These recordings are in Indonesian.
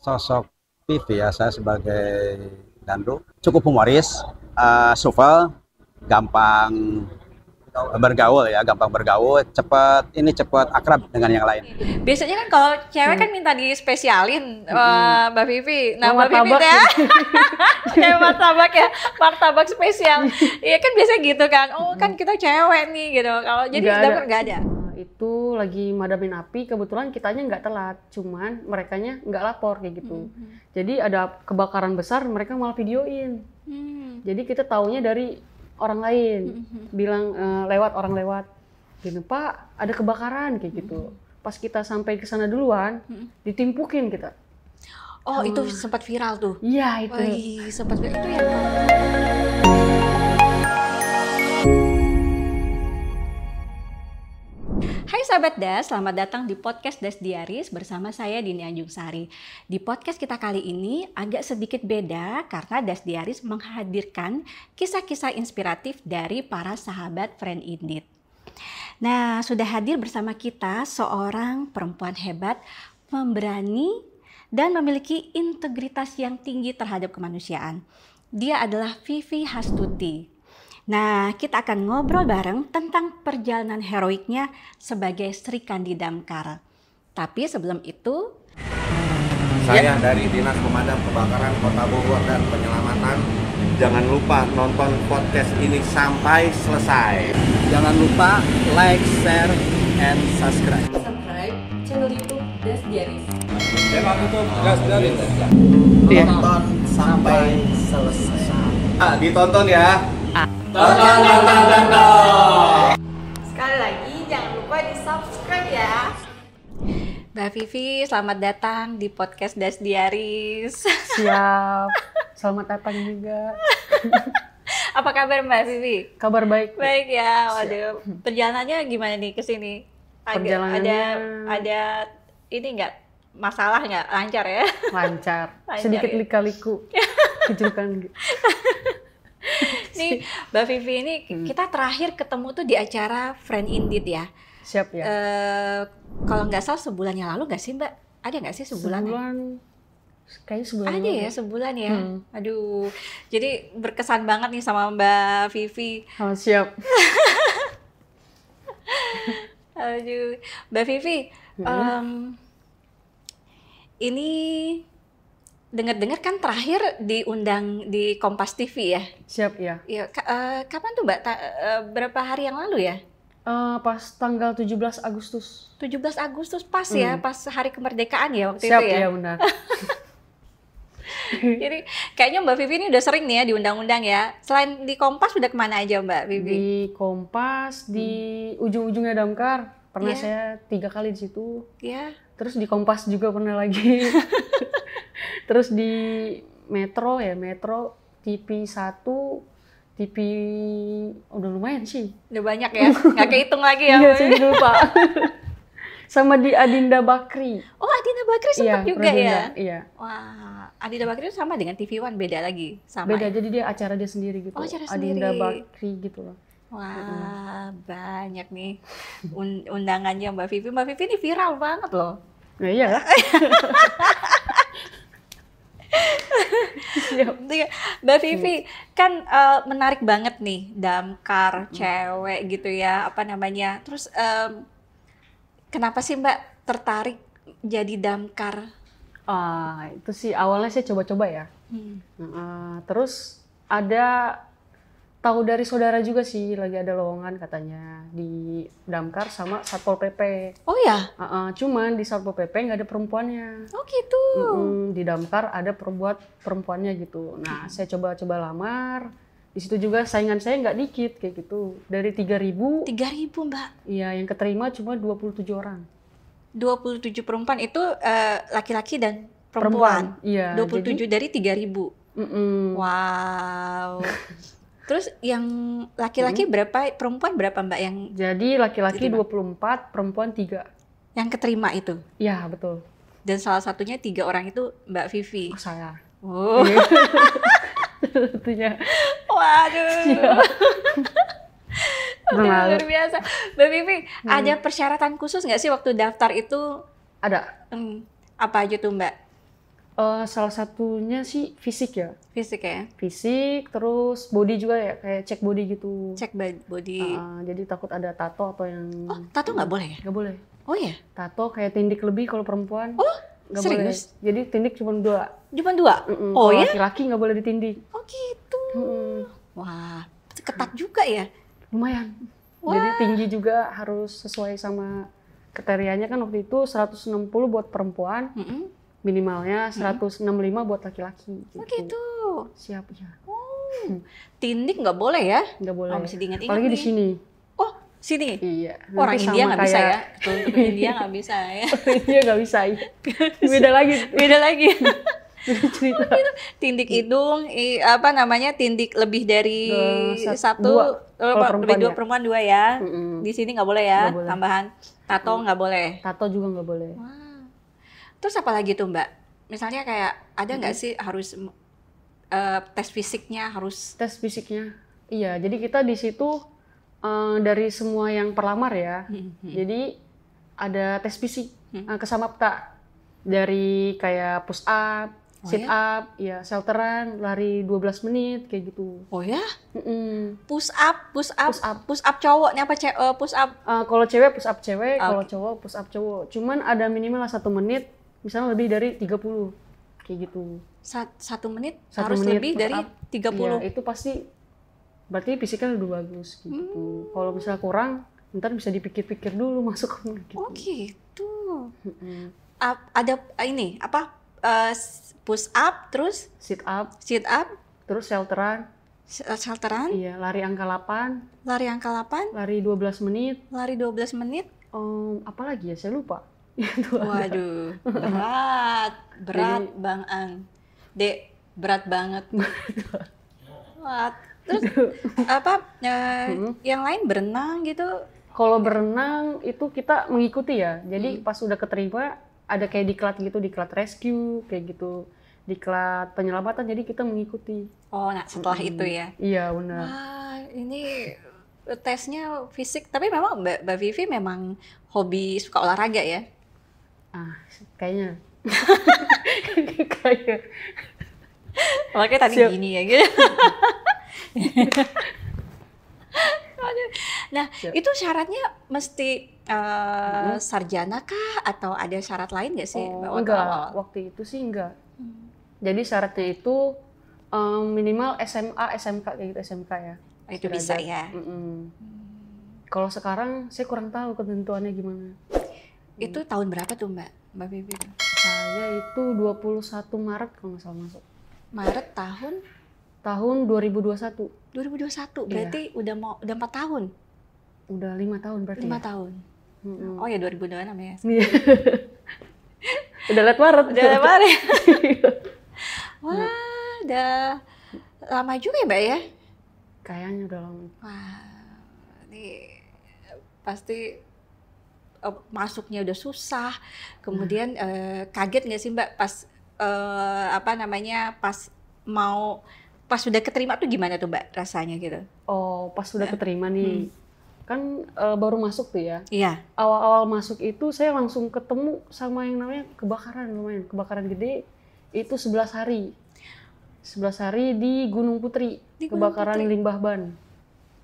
Sosok Vivi ya, saya sebagai Dandu cukup humoris, supel, gampang bergaul ya, cepat akrab dengan yang lain. Biasanya kan kalau cewek kan minta dispesialin Mbak Vivi. Nah, Mbak Vivi ya kayak martabak spesial. Iya kan biasa gitu kan. Oh kan kita cewek nih gitu. Kalau jadi dapur nggak ada. Itu lagi madamin api, kebetulan kitanya nggak telat, cuman merekanya nggak lapor kayak gitu. Jadi ada kebakaran besar, mereka malah videoin. Jadi kita taunya dari orang lain, bilang orang lewat, gini Pak ada kebakaran kayak gitu. Pas kita sampai ke sana duluan, ditimpukin kita. Oh itu sempat viral tuh? Iya itu. Wih, sempat viral itu ya. Hai Sahabat Das, selamat datang di podcast Das Diaries bersama saya Dini Anjungsari. Di podcast kita kali ini agak sedikit beda karena Das Diaries menghadirkan kisah-kisah inspiratif dari para sahabat Friend Indeed. Nah, sudah hadir bersama kita seorang perempuan hebat, pemberani, dan memiliki integritas yang tinggi terhadap kemanusiaan. Dia adalah Vivi Hastuti. Nah, kita akan ngobrol bareng tentang perjalanan heroiknya sebagai Sri Kandi Damkar. Tapi sebelum itu, saya dari Dinas Pemadam Kebakaran Kota Bogor dan Penyelamatan. Jangan lupa nonton podcast ini sampai selesai. Jangan lupa like, share, and subscribe. subscribe channel YouTube Das Diaries. Channel YouTube Das Diaries. Tonton sampai selesai. Ditonton ya. Sekali lagi jangan lupa di subscribe ya. Mbak Vivi, selamat datang di podcast Das Diaries. Siap, selamat datang juga. Apa kabar Mbak Vivi? Kabar baik. Baik ya, waduh. Perjalanannya gimana nih ke sini? Ada ini nggak? Masalah nggak? Lancar ya? Lancar. Lancar Sedikit ya? lika-liku. Kejukan. Nih Mbak Vivi ini kita terakhir ketemu tuh di acara Friend Indeed ya. Siap ya. Kalau nggak salah sebulan yang lalu nggak sih Mbak? Ada nggak sih sebulan? Kayaknya sebulan. Ada ya sebulan ya. Aduh, jadi berkesan banget nih sama Mbak Vivi. Oh, siap. Aduh, Mbak Vivi, ini dengar-dengar kan terakhir diundang di Kompas TV ya? Siap ya. Iya, kapan tuh Mbak? Berapa hari yang lalu ya? Pas tanggal 17 Agustus. 17 Agustus pas ya, pas hari kemerdekaan ya waktu Siap, itu ya? ya benar. Jadi kayaknya Mbak Vivi ini udah sering nih ya diundang-undang ya. Selain di Kompas udah kemana aja Mbak Vivi? Di Kompas, di ujung-ujungnya Damkar. Pernah Iya. saya 3 kali di situ. Ya. Terus di Kompas juga pernah lagi. Terus di Metro ya, Metro TV 1, TV udah lumayan sih. Udah banyak ya, nggak kehitung lagi ya. Iya, saya lupa. Sama di Adinda Bakri. Oh, Adinda Bakri sempat Iya, juga ya? Iya. Wah, Adinda Bakri itu sama dengan TV One, beda lagi? Sama Beda, ya? jadi dia acara dia sendiri gitu. Oh, acara Adinda sendiri. Bakri gitu loh. Wah, banyak nih undangannya Mbak Vivi. Mbak Vivi ini viral banget loh. Nah iya lah. Mbak Vivi kan menarik banget nih, damkar, cewek gitu ya, apa namanya. Terus kenapa sih Mbak tertarik jadi damkar? Itu sih awalnya saya coba-coba ya. Terus ada tahu dari saudara juga sih, lagi ada lowongan katanya di Damkar sama Satpol PP. Oh ya? Cuman di Satpol PP nggak ada perempuannya. Oh gitu. Di Damkar ada perempuannya gitu. Nah, saya coba-coba lamar. Di situ juga saingan saya nggak dikit kayak gitu. Dari 3.000. 3.000 Mbak? Iya, yang keterima cuma 27 orang. 27 perempuan itu laki-laki dan perempuan? Iya. 27 dari 3.000? Wow. Terus yang laki-laki berapa, perempuan berapa Mbak yang? Jadi laki-laki 24, perempuan 3. Yang keterima itu? Iya, betul. Dan salah satunya 3 orang itu Mbak Vivi? Oh, saya. Oh. Satunya. Waduh. Oke, Malu. luar biasa. Mbak Vivi, ada persyaratan khusus nggak sih waktu daftar itu? Ada. Apa aja tuh Mbak? Salah satunya sih fisik ya. Fisik ya? Fisik, terus body juga ya, kayak cek body gitu. Cek body. Jadi takut ada tato atau yang... Oh, tato nggak boleh ya? Nggak boleh. Oh ya? Tato kayak tindik lebih kalau perempuan. Oh, nggak serius? boleh. Jadi tindik cuma 2. Cuma 2? Oh Kalau ya? laki-laki nggak boleh ditindik. Oh gitu. Wah, ketat juga ya? Lumayan. Wah. Jadi tinggi juga harus sesuai sama kriterianya kan waktu itu 160 buat perempuan. Minimalnya 165 buat laki-laki. Oh gitu. Siap ya. Oh, tindik nggak boleh ya? Nggak boleh. Oh, mesti diingat-ingat apalagi di nih. sini. Oh, sini? Iya. Orang Nanti India sama nggak bisa ya? kayak- Untuk India nggak bisa ya? Iya nggak bisa. Iya. Beda lagi. Beda lagi. Cerita. Tindik hidung, apa namanya? Tindik lebih dari satu, Kalau perempuan lebih 2 ya. perempuan 2 ya. Di sini nggak boleh ya? Nggak boleh. Tambahan tato nggak boleh. Tato juga nggak boleh. Wah. Terus apa lagi tuh Mbak? Misalnya kayak ada nggak sih harus tes fisiknya harus? Tes fisiknya. Iya. Jadi kita di situ dari semua yang perlamar ya. Jadi ada tes fisik ke Samapta. Dari kayak push up, sit up, ya shelteran, lari 12 menit kayak gitu. Oh ya? Mm-mm. Push up cowok nih apa push up? Kalau cewek push up cewek, Ah, kalau cowok push up cowok. Cuman ada minimal 1 menit, misalnya lebih dari 30 kayak gitu. 1 menit 1 harus menit lebih push dari up. 30. Iya, itu pasti berarti fisiknya udah bagus gitu. Kalau misalnya kurang, ntar bisa dipikir-pikir dulu masuk ke gitu. Oh gitu. Mm-mm. Ada ini apa push up terus Sit up, sit up, terus shelteran, shelteran, iya lari angka 8, lari angka 8, lari 12 menit. lari 12 menit. Apa lagi ya? Saya lupa. Itu ada. Waduh, berat Bang Ang. Dek, berat banget. Wah, terus apa yang lain berenang gitu? Kalau berenang itu kita mengikuti ya. Jadi pas udah keterima ada kayak diklat gitu, diklat rescue kayak gitu, diklat penyelamatan. Jadi kita mengikuti. Oh, nah setelah itu ya. Iya benar. Wah, ini tesnya fisik. Tapi memang Mbak Vivi memang hobi suka olahraga ya? Kayaknya. Kayak. Makanya tadi Siap. gini ya gitu. Nah, Siap. itu syaratnya mesti sarjana kah atau ada syarat lain nggak sih? Mbak, waktu Enggak, awal? waktu itu sih enggak. Jadi syaratnya itu minimal SMA, SMK kayak gitu, SMK ya. Itu bisa Sederajat. ya. Kalau sekarang saya kurang tahu ketentuannya gimana. Itu tahun berapa tuh Mbak Vivi? Saya itu 21 Maret kalau nggak salah masuk. Maret tahun Tahun 2021. 2021, berarti udah 4 tahun? Udah 5 tahun berarti. 5 ya? tahun. Mm-mm. Oh ya 2026 ya. Iya. Udah liat Maret. Udah lebar ya. Wah, udah lama juga ya Mbak ya? Kayaknya udah lama. Wah, ini pasti masuknya udah susah. Kemudian kaget nggak sih Mbak pas pas sudah keterima tuh gimana tuh Mbak rasanya gitu? Oh, pas udah keterima nih. Kan baru masuk tuh ya. Iya. Awal-awal masuk itu saya langsung ketemu sama yang namanya kebakaran lumayan. Kebakaran gede itu 11 hari. 11 hari di Gunung Putri. Di Gunung Kebakaran Putri? limbah ban.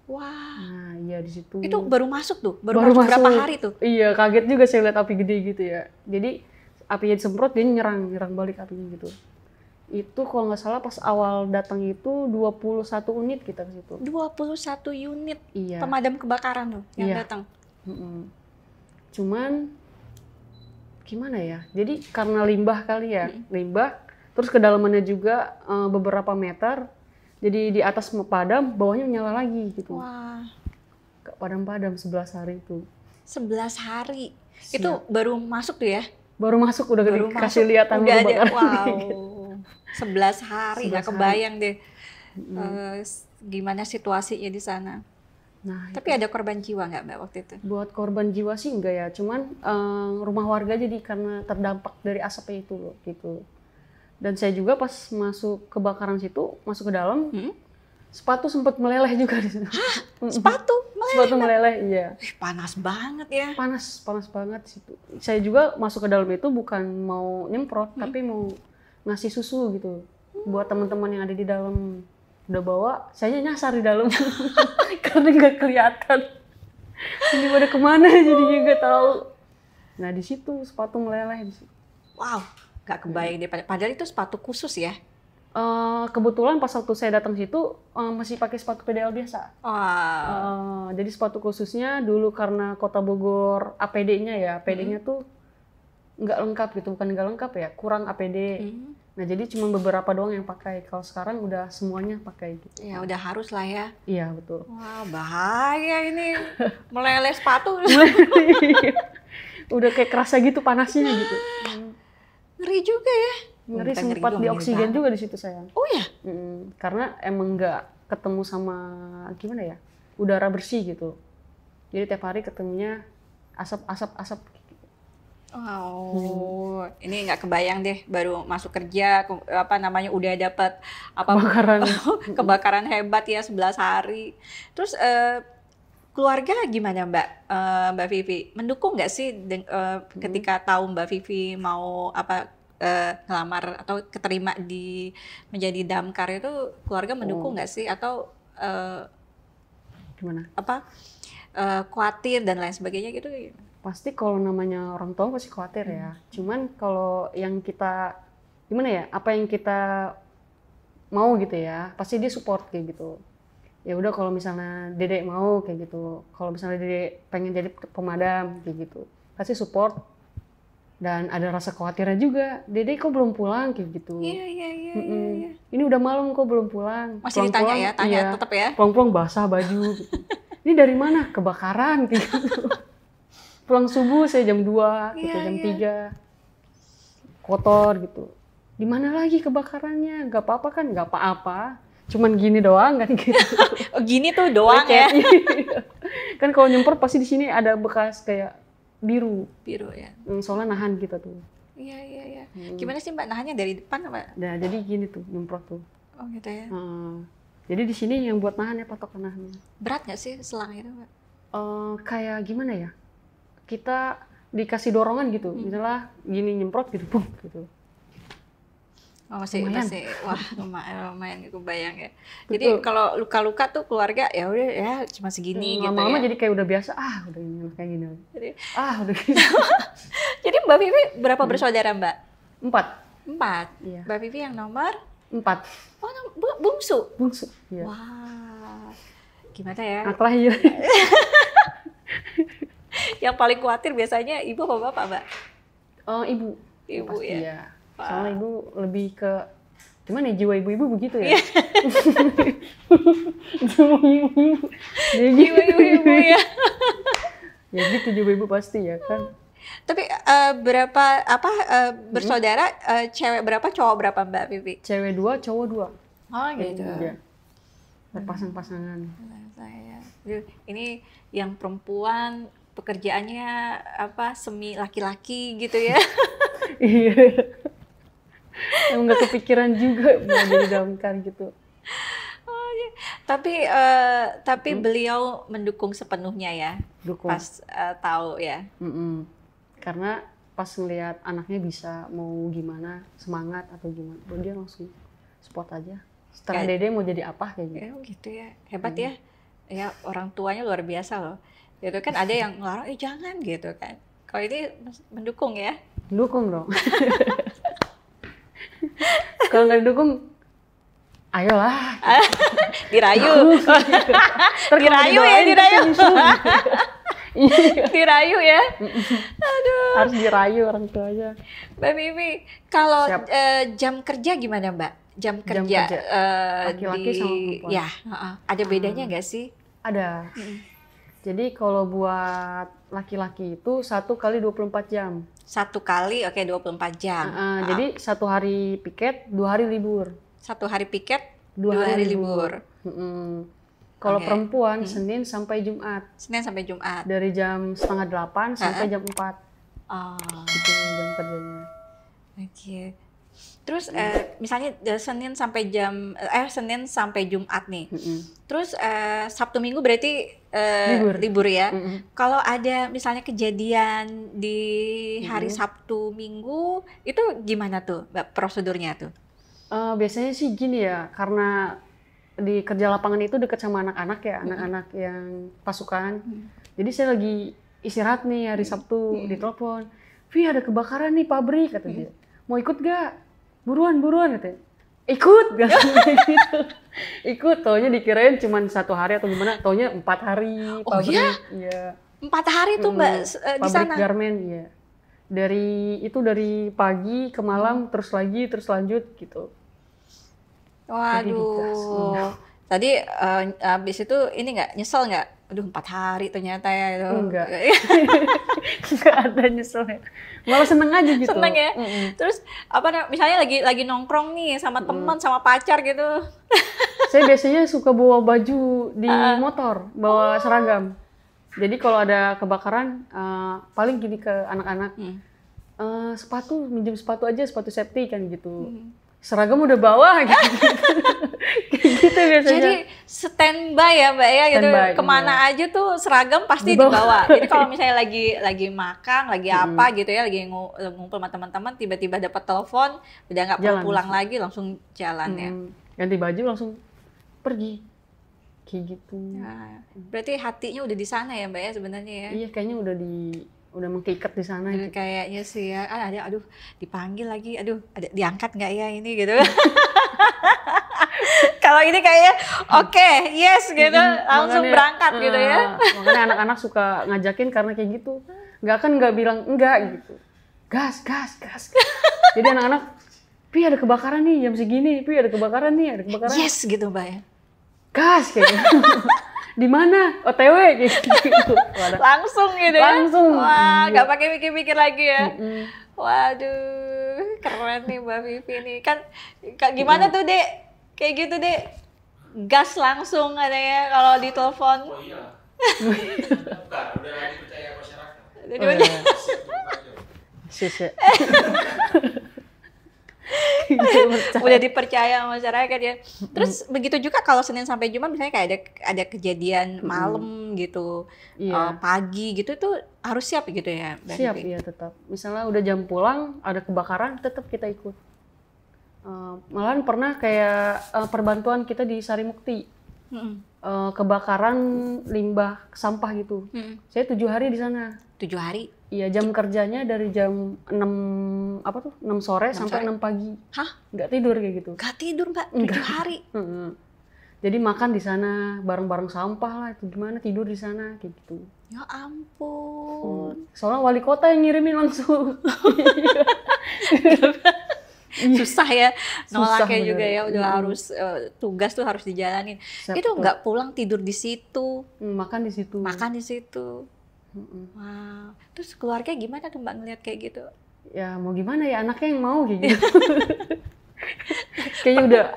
Wah. Nah, iya di situ. Itu baru masuk tuh? Baru masuk berapa hari tuh? Iya, kaget juga saya lihat api gede gitu ya. Jadi apinya disemprot, dia nyerang balik apinya gitu. Itu kalau nggak salah pas awal datang itu 21 unit kita ke situ. 21 unit Iya. pemadam kebakaran tuh yang Iya. datang. Cuman gimana ya? Jadi karena limbah kali ya, limbah. Terus kedalamannya juga beberapa meter. Jadi di atas padam, bawahnya nyala lagi gitu. Wah, Gak padam-padam 11 hari itu. 11 hari. Siap. Itu baru masuk tuh ya? Baru masuk udah Baru dikasih masuk, lihat udah tanda ada. kebakaran. Wow. 11 hari, 11 nggak kebayang deh gimana situasinya di sana. Nah, Tapi ada korban jiwa nggak Mbak waktu itu? buat korban jiwa sih enggak ya, cuman rumah warga jadi karena terdampak dari asapnya itu loh gitu. Dan saya juga pas masuk kebakaran situ, masuk ke dalam, sepatu sempat meleleh juga di situ. Sepatu meleleh. Sepatu meleleh, iya. Ih, panas banget ya. Panas banget situ. Saya juga masuk ke dalam itu bukan mau nyemprot, tapi mau ngasih susu gitu buat teman-teman yang ada di dalam. Udah bawa, saya nyasar di dalam karena nggak kelihatan. Ini pada kemana jadinya nggak tahu. Nah di situ sepatu meleleh di situ. Wow, nggak kebayang deh. Padahal itu sepatu khusus ya. Kebetulan pas waktu saya datang situ masih pakai sepatu PDL biasa. Wow. Jadi sepatu khususnya dulu karena Kota Bogor APD-nya ya, APD-nya tuh nggak lengkap gitu, bukan nggak lengkap ya, kurang APD. Nah jadi cuma beberapa doang yang pakai. Kalau sekarang udah semuanya pakai gitu. Ya udah harus lah ya. Iya betul. Wah bahaya ini meleleh sepatu. Udah kayak kerasa gitu panasnya gitu. Ngeri juga ya. Ngeri, Bukan sempat ngeri di dong, oksigen ngeri juga di situ saya. Oh ya? Karena emang nggak ketemu sama gimana ya, udara bersih gitu. Jadi tiap hari ketemunya asap. Wow, ini nggak kebayang deh baru masuk kerja udah dapat kebakaran hebat ya 11 hari. Terus keluarga gimana Mbak Vivi? Mendukung nggak sih ketika tahu Mbak Vivi mau ngelamar atau keterima menjadi damkar itu, keluarga mendukung nggak sih atau gimana? Khawatir dan lain sebagainya gitu? Pasti kalau namanya orang tua pasti khawatir ya. Cuman kalau yang kita gimana ya, apa yang kita mau gitu ya, pasti dia support kayak gitu. Ya udah kalau misalnya Dedek mau kayak gitu, kalau misalnya Dedek pengen jadi pemadam kayak gitu, pasti support. Dan ada rasa khawatirnya juga, Dedek kok belum pulang kayak gitu. Iya. Ini udah malam kok belum pulang. Masih ditanya ya, tanya tetap ya. Pulang-pulang basah baju gitu. Ini dari mana? Kebakaran kayak gitu. Pulang subuh saya jam 2, gitu, jam 3. Kotor gitu. Di mana lagi kebakarannya? Gak apa-apa kan? Gak apa-apa. Cuman gini doang kan gitu. Oh, gini tuh doang ya. Kan kalau nyemprot pasti di sini ada bekas kayak biru ya. Soalnya nahan gitu tuh. Iya. Gimana sih Mbak nahannya, dari depan apa? Nah, jadi gini tuh nyemprot tuh. Oh gitu ya. Jadi di sini yang buat nahan ya, patokan nahannya. Berat nggak sih selang itu Mbak? Kayak gimana ya? Kita dikasih dorongan gitu. Misalnya gini nyemprot gitu, boom gitu. Oh masih wah lumayan kebayang ya. Betul. Jadi kalau luka-luka tuh keluarga ya udah ya cuma segini gitu lama-lama ya. jadi kayak udah biasa, udah ini kayak gini. Udah gini. Jadi Mbak Vivi berapa bersaudara Mbak? 4. Iya. Mbak Vivi yang nomor 4. Oh bungsu. Iya. Wah. Gimana ya? Anak lahir. Yang paling khawatir biasanya ibu apa bapak Mbak? Ibu Pasti ya. Soalnya ibu lebih ke gimana ya, jiwa ibu-ibu begitu ya. Jiwa ibu-ibu ya. Ya gitu jiwa ibu pasti ya kan. Tapi bersaudara, cewek berapa, cowok berapa Mbak Vivi? Cewek 2, cowok 2. Oh gitu. Ya. Berpasang-pasangan. Ini yang perempuan pekerjaannya semi laki-laki gitu ya. Iya. Emang nggak kepikiran juga mau jadi damkar gitu. Tapi beliau mendukung sepenuhnya ya. Dukung. Pas tahu ya. Karena pas ngelihat anaknya bisa mau gimana, semangat atau gimana, dia langsung support aja. Setelah Dede mau jadi apa kayak gitu. Gitu ya, hebat ya. Ya orang tuanya luar biasa loh. Gitu kan ada yang ngelarang, jangan gitu kan. Kalau ini mendukung ya. Dukung dong. Kalau nggak didukung, ayolah. Dirayu. Dirayu ya, dirayu. Dirayu ya. Aduh. Harus dirayu orang tuanya. Mbak Vivi, kalau jam kerja gimana Mbak? Jam kerja laki-laki sama perempuan. Ya, ada bedanya nggak sih? Ada. Jadi kalau buat laki-laki itu 1 kali 24 jam. 1 kali 24 jam. Jadi 1 hari piket, 2 hari libur. 1 hari piket, 2 hari libur. Kalau perempuan Senin sampai Jumat. Senin sampai Jumat. Dari jam 7:30 sampai jam 4. Oh. Itu jam kerjanya. Oke. Terus misalnya Senin sampai Jumat nih. Terus Sabtu Minggu berarti libur ya. Kalau ada misalnya kejadian di hari Sabtu Minggu itu gimana tuh prosedurnya tuh? Biasanya sih gini ya, karena di kerja lapangan itu dekat sama anak-anak ya, anak-anak yang pasukan. Jadi saya lagi istirahat nih hari Sabtu, ditelepon, "Vi, ada kebakaran nih pabrik," kata dia. "Mau ikut gak? Buruan katanya." Ikut gak? Gitu. Ikut, taunya dikirain cuma 1 hari atau gimana, taunya 4 hari pabrik. Iya. 4 hari tuh Mbak di sana? Pabrik garmen, iya. Dari pagi ke malam, terus lanjut gitu. Waduh. Tadi abis itu ini nggak nyesel nggak? Aduh 4 hari ternyata ya itu. Enggak. Enggak ada nyeselnya. Malah seneng aja gitu. Seneng ya. Terus misalnya lagi nongkrong nih sama teman sama pacar gitu. Saya biasanya suka bawa baju di motor, bawa seragam. Jadi kalau ada kebakaran, paling gini ke anak-anak, sepatu, minjem sepatu aja, sepatu safety kan gitu. Seragam udah bawa gitu. Gitu biasanya. Jadi standby ya Mbak ya gitu. Standby, kemana aja tuh seragam pasti dibawa. Jadi kalau misalnya lagi makan, lagi apa gitu ya, lagi ngumpul sama teman-teman, tiba-tiba dapat telepon, udah nggak perlu pulang lagi, langsung jalan ya. Ganti baju langsung pergi. Kayak gitu. Nah, berarti hatinya udah di sana ya Mbak ya sebenarnya ya? Iya, kayaknya udah mengikat di sana gitu. Kayaknya sih ya, aduh dipanggil lagi, aduh diangkat nggak ya ini gitu. Kalau ini kayaknya oke, yes gitu, langsung berangkat gitu ya. Makanya anak-anak suka ngajakin karena kayak gitu. Nggak bilang enggak gitu. Gas. Jadi anak-anak, "Pi, ada kebakaran nih jam segini, Pi, ada kebakaran nih, ada kebakaran." Yes gitu Mbak ya. Gas kayak gitu. Di mana? OTW gitu. Langsung gitu ya. Langsung. Wah, nggak pakai mikir-mikir lagi ya. Waduh, keren nih Mbak Vivi nih. Kan gimana tuh, Dek? Kayak gitu, Dek. Gas langsung katanya kalau ditelepon. Oh iya. Bukan, udah dipercaya masyarakat. Sisa. Udah dipercaya sama masyarakat ya. Terus begitu juga kalau Senin sampai Jumat misalnya kayak ada kejadian malam gitu, pagi gitu tuh harus siap gitu ya. Siap ya tetap. Misalnya udah jam pulang ada kebakaran tetap kita ikut. Malahan pernah kayak perbantuan kita di Sarimukti. Kebakaran limbah sampah gitu. Saya 7 hari di sana. 7 hari? Iya, jam kerjanya dari jam 6 sore sampai 6 pagi. Hah? Nggak tidur kayak gitu. Nggak tidur Mbak, 7 hari? Jadi makan di sana, bareng-bareng sampah lah, itu gimana tidur di sana kayak gitu. Ya ampun. Soalnya wali kota yang ngirimin langsung. Susah ya nolaknya Susah, juga ya, udah harus tugas tuh harus dijalanin. Itu nggak pulang tidur di situ. Makan di situ. Makan di situ. Wow. Terus keluarga gimana tuh Mbak ngeliat kayak gitu? Ya mau gimana ya, anaknya yang mau kayak gitu. Kayaknya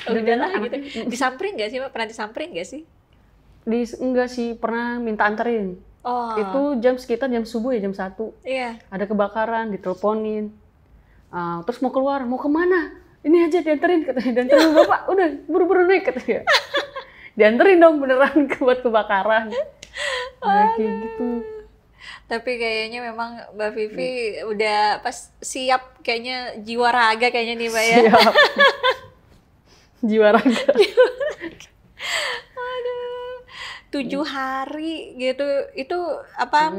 udahlah gitu. Disamperin nggak sih Mbak? Pernah disamperin nggak sih? Enggak sih, pernah minta anterin. Oh. Itu sekitar jam subuh ya, jam 1. Iya. Ada kebakaran, diteleponin. Terus mau keluar, mau kemana? Ini aja dianterin, katanya. Dianterin Bapak, udah buru-buru naik katanya. Dianterin dong beneran buat kebakaran. Kayak gitu. Tapi kayaknya memang Mbak Vivi udah pas siap kayaknya jiwa raga kayaknya nih Mbak ya. Siap. Jiwa raga. Aduh. 7 hari gitu itu apa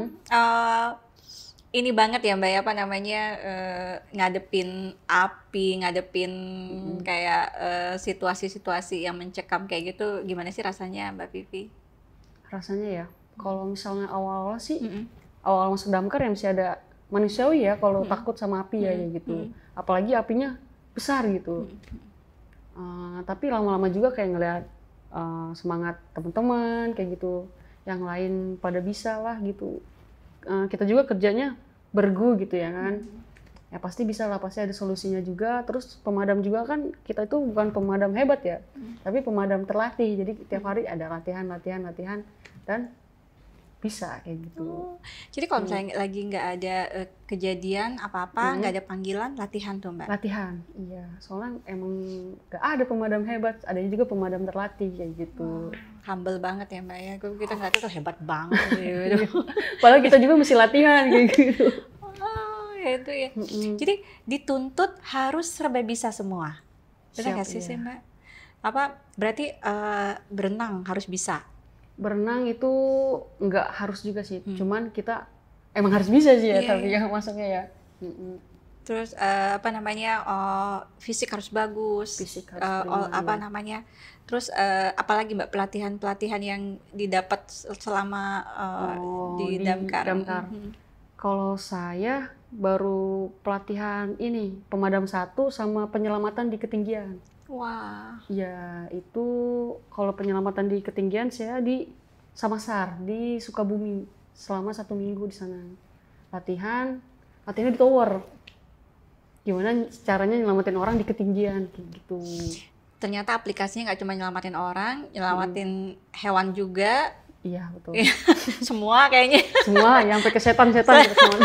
ini banget ya Mbak ya, apa namanya, ngadepin api, ngadepin kayak situasi-situasi yang mencekam kayak gitu, gimana sih rasanya Mbak Vivi? Rasanya ya, kalau misalnya awal-awal sih, awal masuk damkar ya masih ada manusiawi ya kalau takut sama api ya gitu. Apalagi apinya besar gitu. Tapi lama-lama juga kayak ngeliat semangat teman-teman kayak gitu, yang lain pada bisa lah gitu. Kita juga kerjanya bergu gitu ya kan, ya pasti bisa lah, pasti ada solusinya juga. Terus pemadam juga kan, kita itu bukan pemadam hebat ya, tapi pemadam terlatih, jadi tiap hari ada latihan dan bisa kayak gitu. Jadi kalau misalnya lagi nggak ada kejadian apa-apa, nggak ada panggilan, latihan tuh Mbak? Latihan, iya. Soalnya emang nggak ada pemadam hebat, ada juga pemadam terlatih kayak gitu. Humble banget ya Mbak ya, kita nggak tahu hebat banget gitu. Padahal kita juga mesti latihan kayak gitu. Oh ya itu ya. Jadi dituntut harus serba bisa semua. Benar nggak sih Siap, iya. Mbak? Apa berarti berenang harus bisa? Berenang itu nggak harus juga sih, cuman kita emang harus bisa sih ya, Iya, tapi yang masuknya ya. Terus apa namanya fisik harus bagus, Fisik harus prima, apa iya. namanya, terus apalagi Mbak pelatihan yang didapat selama di Damkar. Damkar. Kalau saya baru pelatihan ini pemadam 1 sama penyelamatan di ketinggian. Wah, Ya itu kalau penyelamatan di ketinggian saya di Samasar di Sukabumi selama 1 minggu di sana. Latihannya di tower. Gimana caranya nyelamatin orang di ketinggian kayak gitu. ternyata aplikasinya nggak cuma nyelamatin orang, nyelamatin hewan juga, Iya betul. semua kayaknya, Semua yang sampai ke setan-setan gitu semua.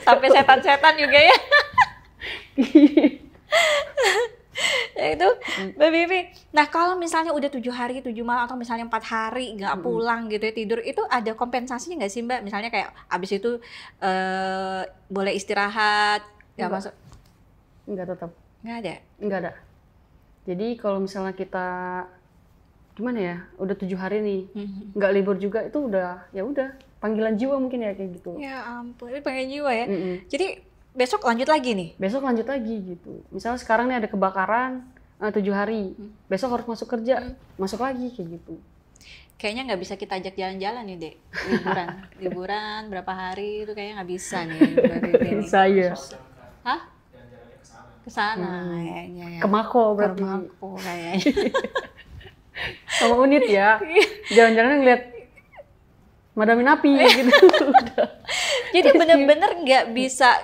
sampai setan-setan juga ya. Ya itu Mbak Vivi. Nah kalau misalnya udah 7 hari 7 malam atau misalnya 4 hari nggak pulang gitu ya tidur, itu ada kompensasinya nggak sih Mbak? Misalnya kayak abis itu boleh istirahat, nggak Enggak. masuk? Enggak tetap. Nggak ada. Enggak ada. Jadi kalau misalnya kita gimana ya, udah 7 hari nih, nggak libur juga itu udah ya udah panggilan jiwa mungkin ya kayak gitu. Ya ampun, ini pengen jiwa ya. Mm-mm. Jadi besok lanjut lagi nih. Besok lanjut lagi gitu. Misalnya sekarang nih ada kebakaran 7 hari, besok harus masuk kerja, masuk lagi kayak gitu. Kayaknya nggak bisa kita ajak jalan-jalan nih Dek, liburan berapa hari itu kayaknya nggak bisa nih Mbak Vivi nih. Saya Hah? Ke sana kayaknya ya. ke Mako berarti Mako kayaknya. sama Unit ya. Jalan-jalan ngeliat madamin api gitu. Jadi bener-bener nggak bisa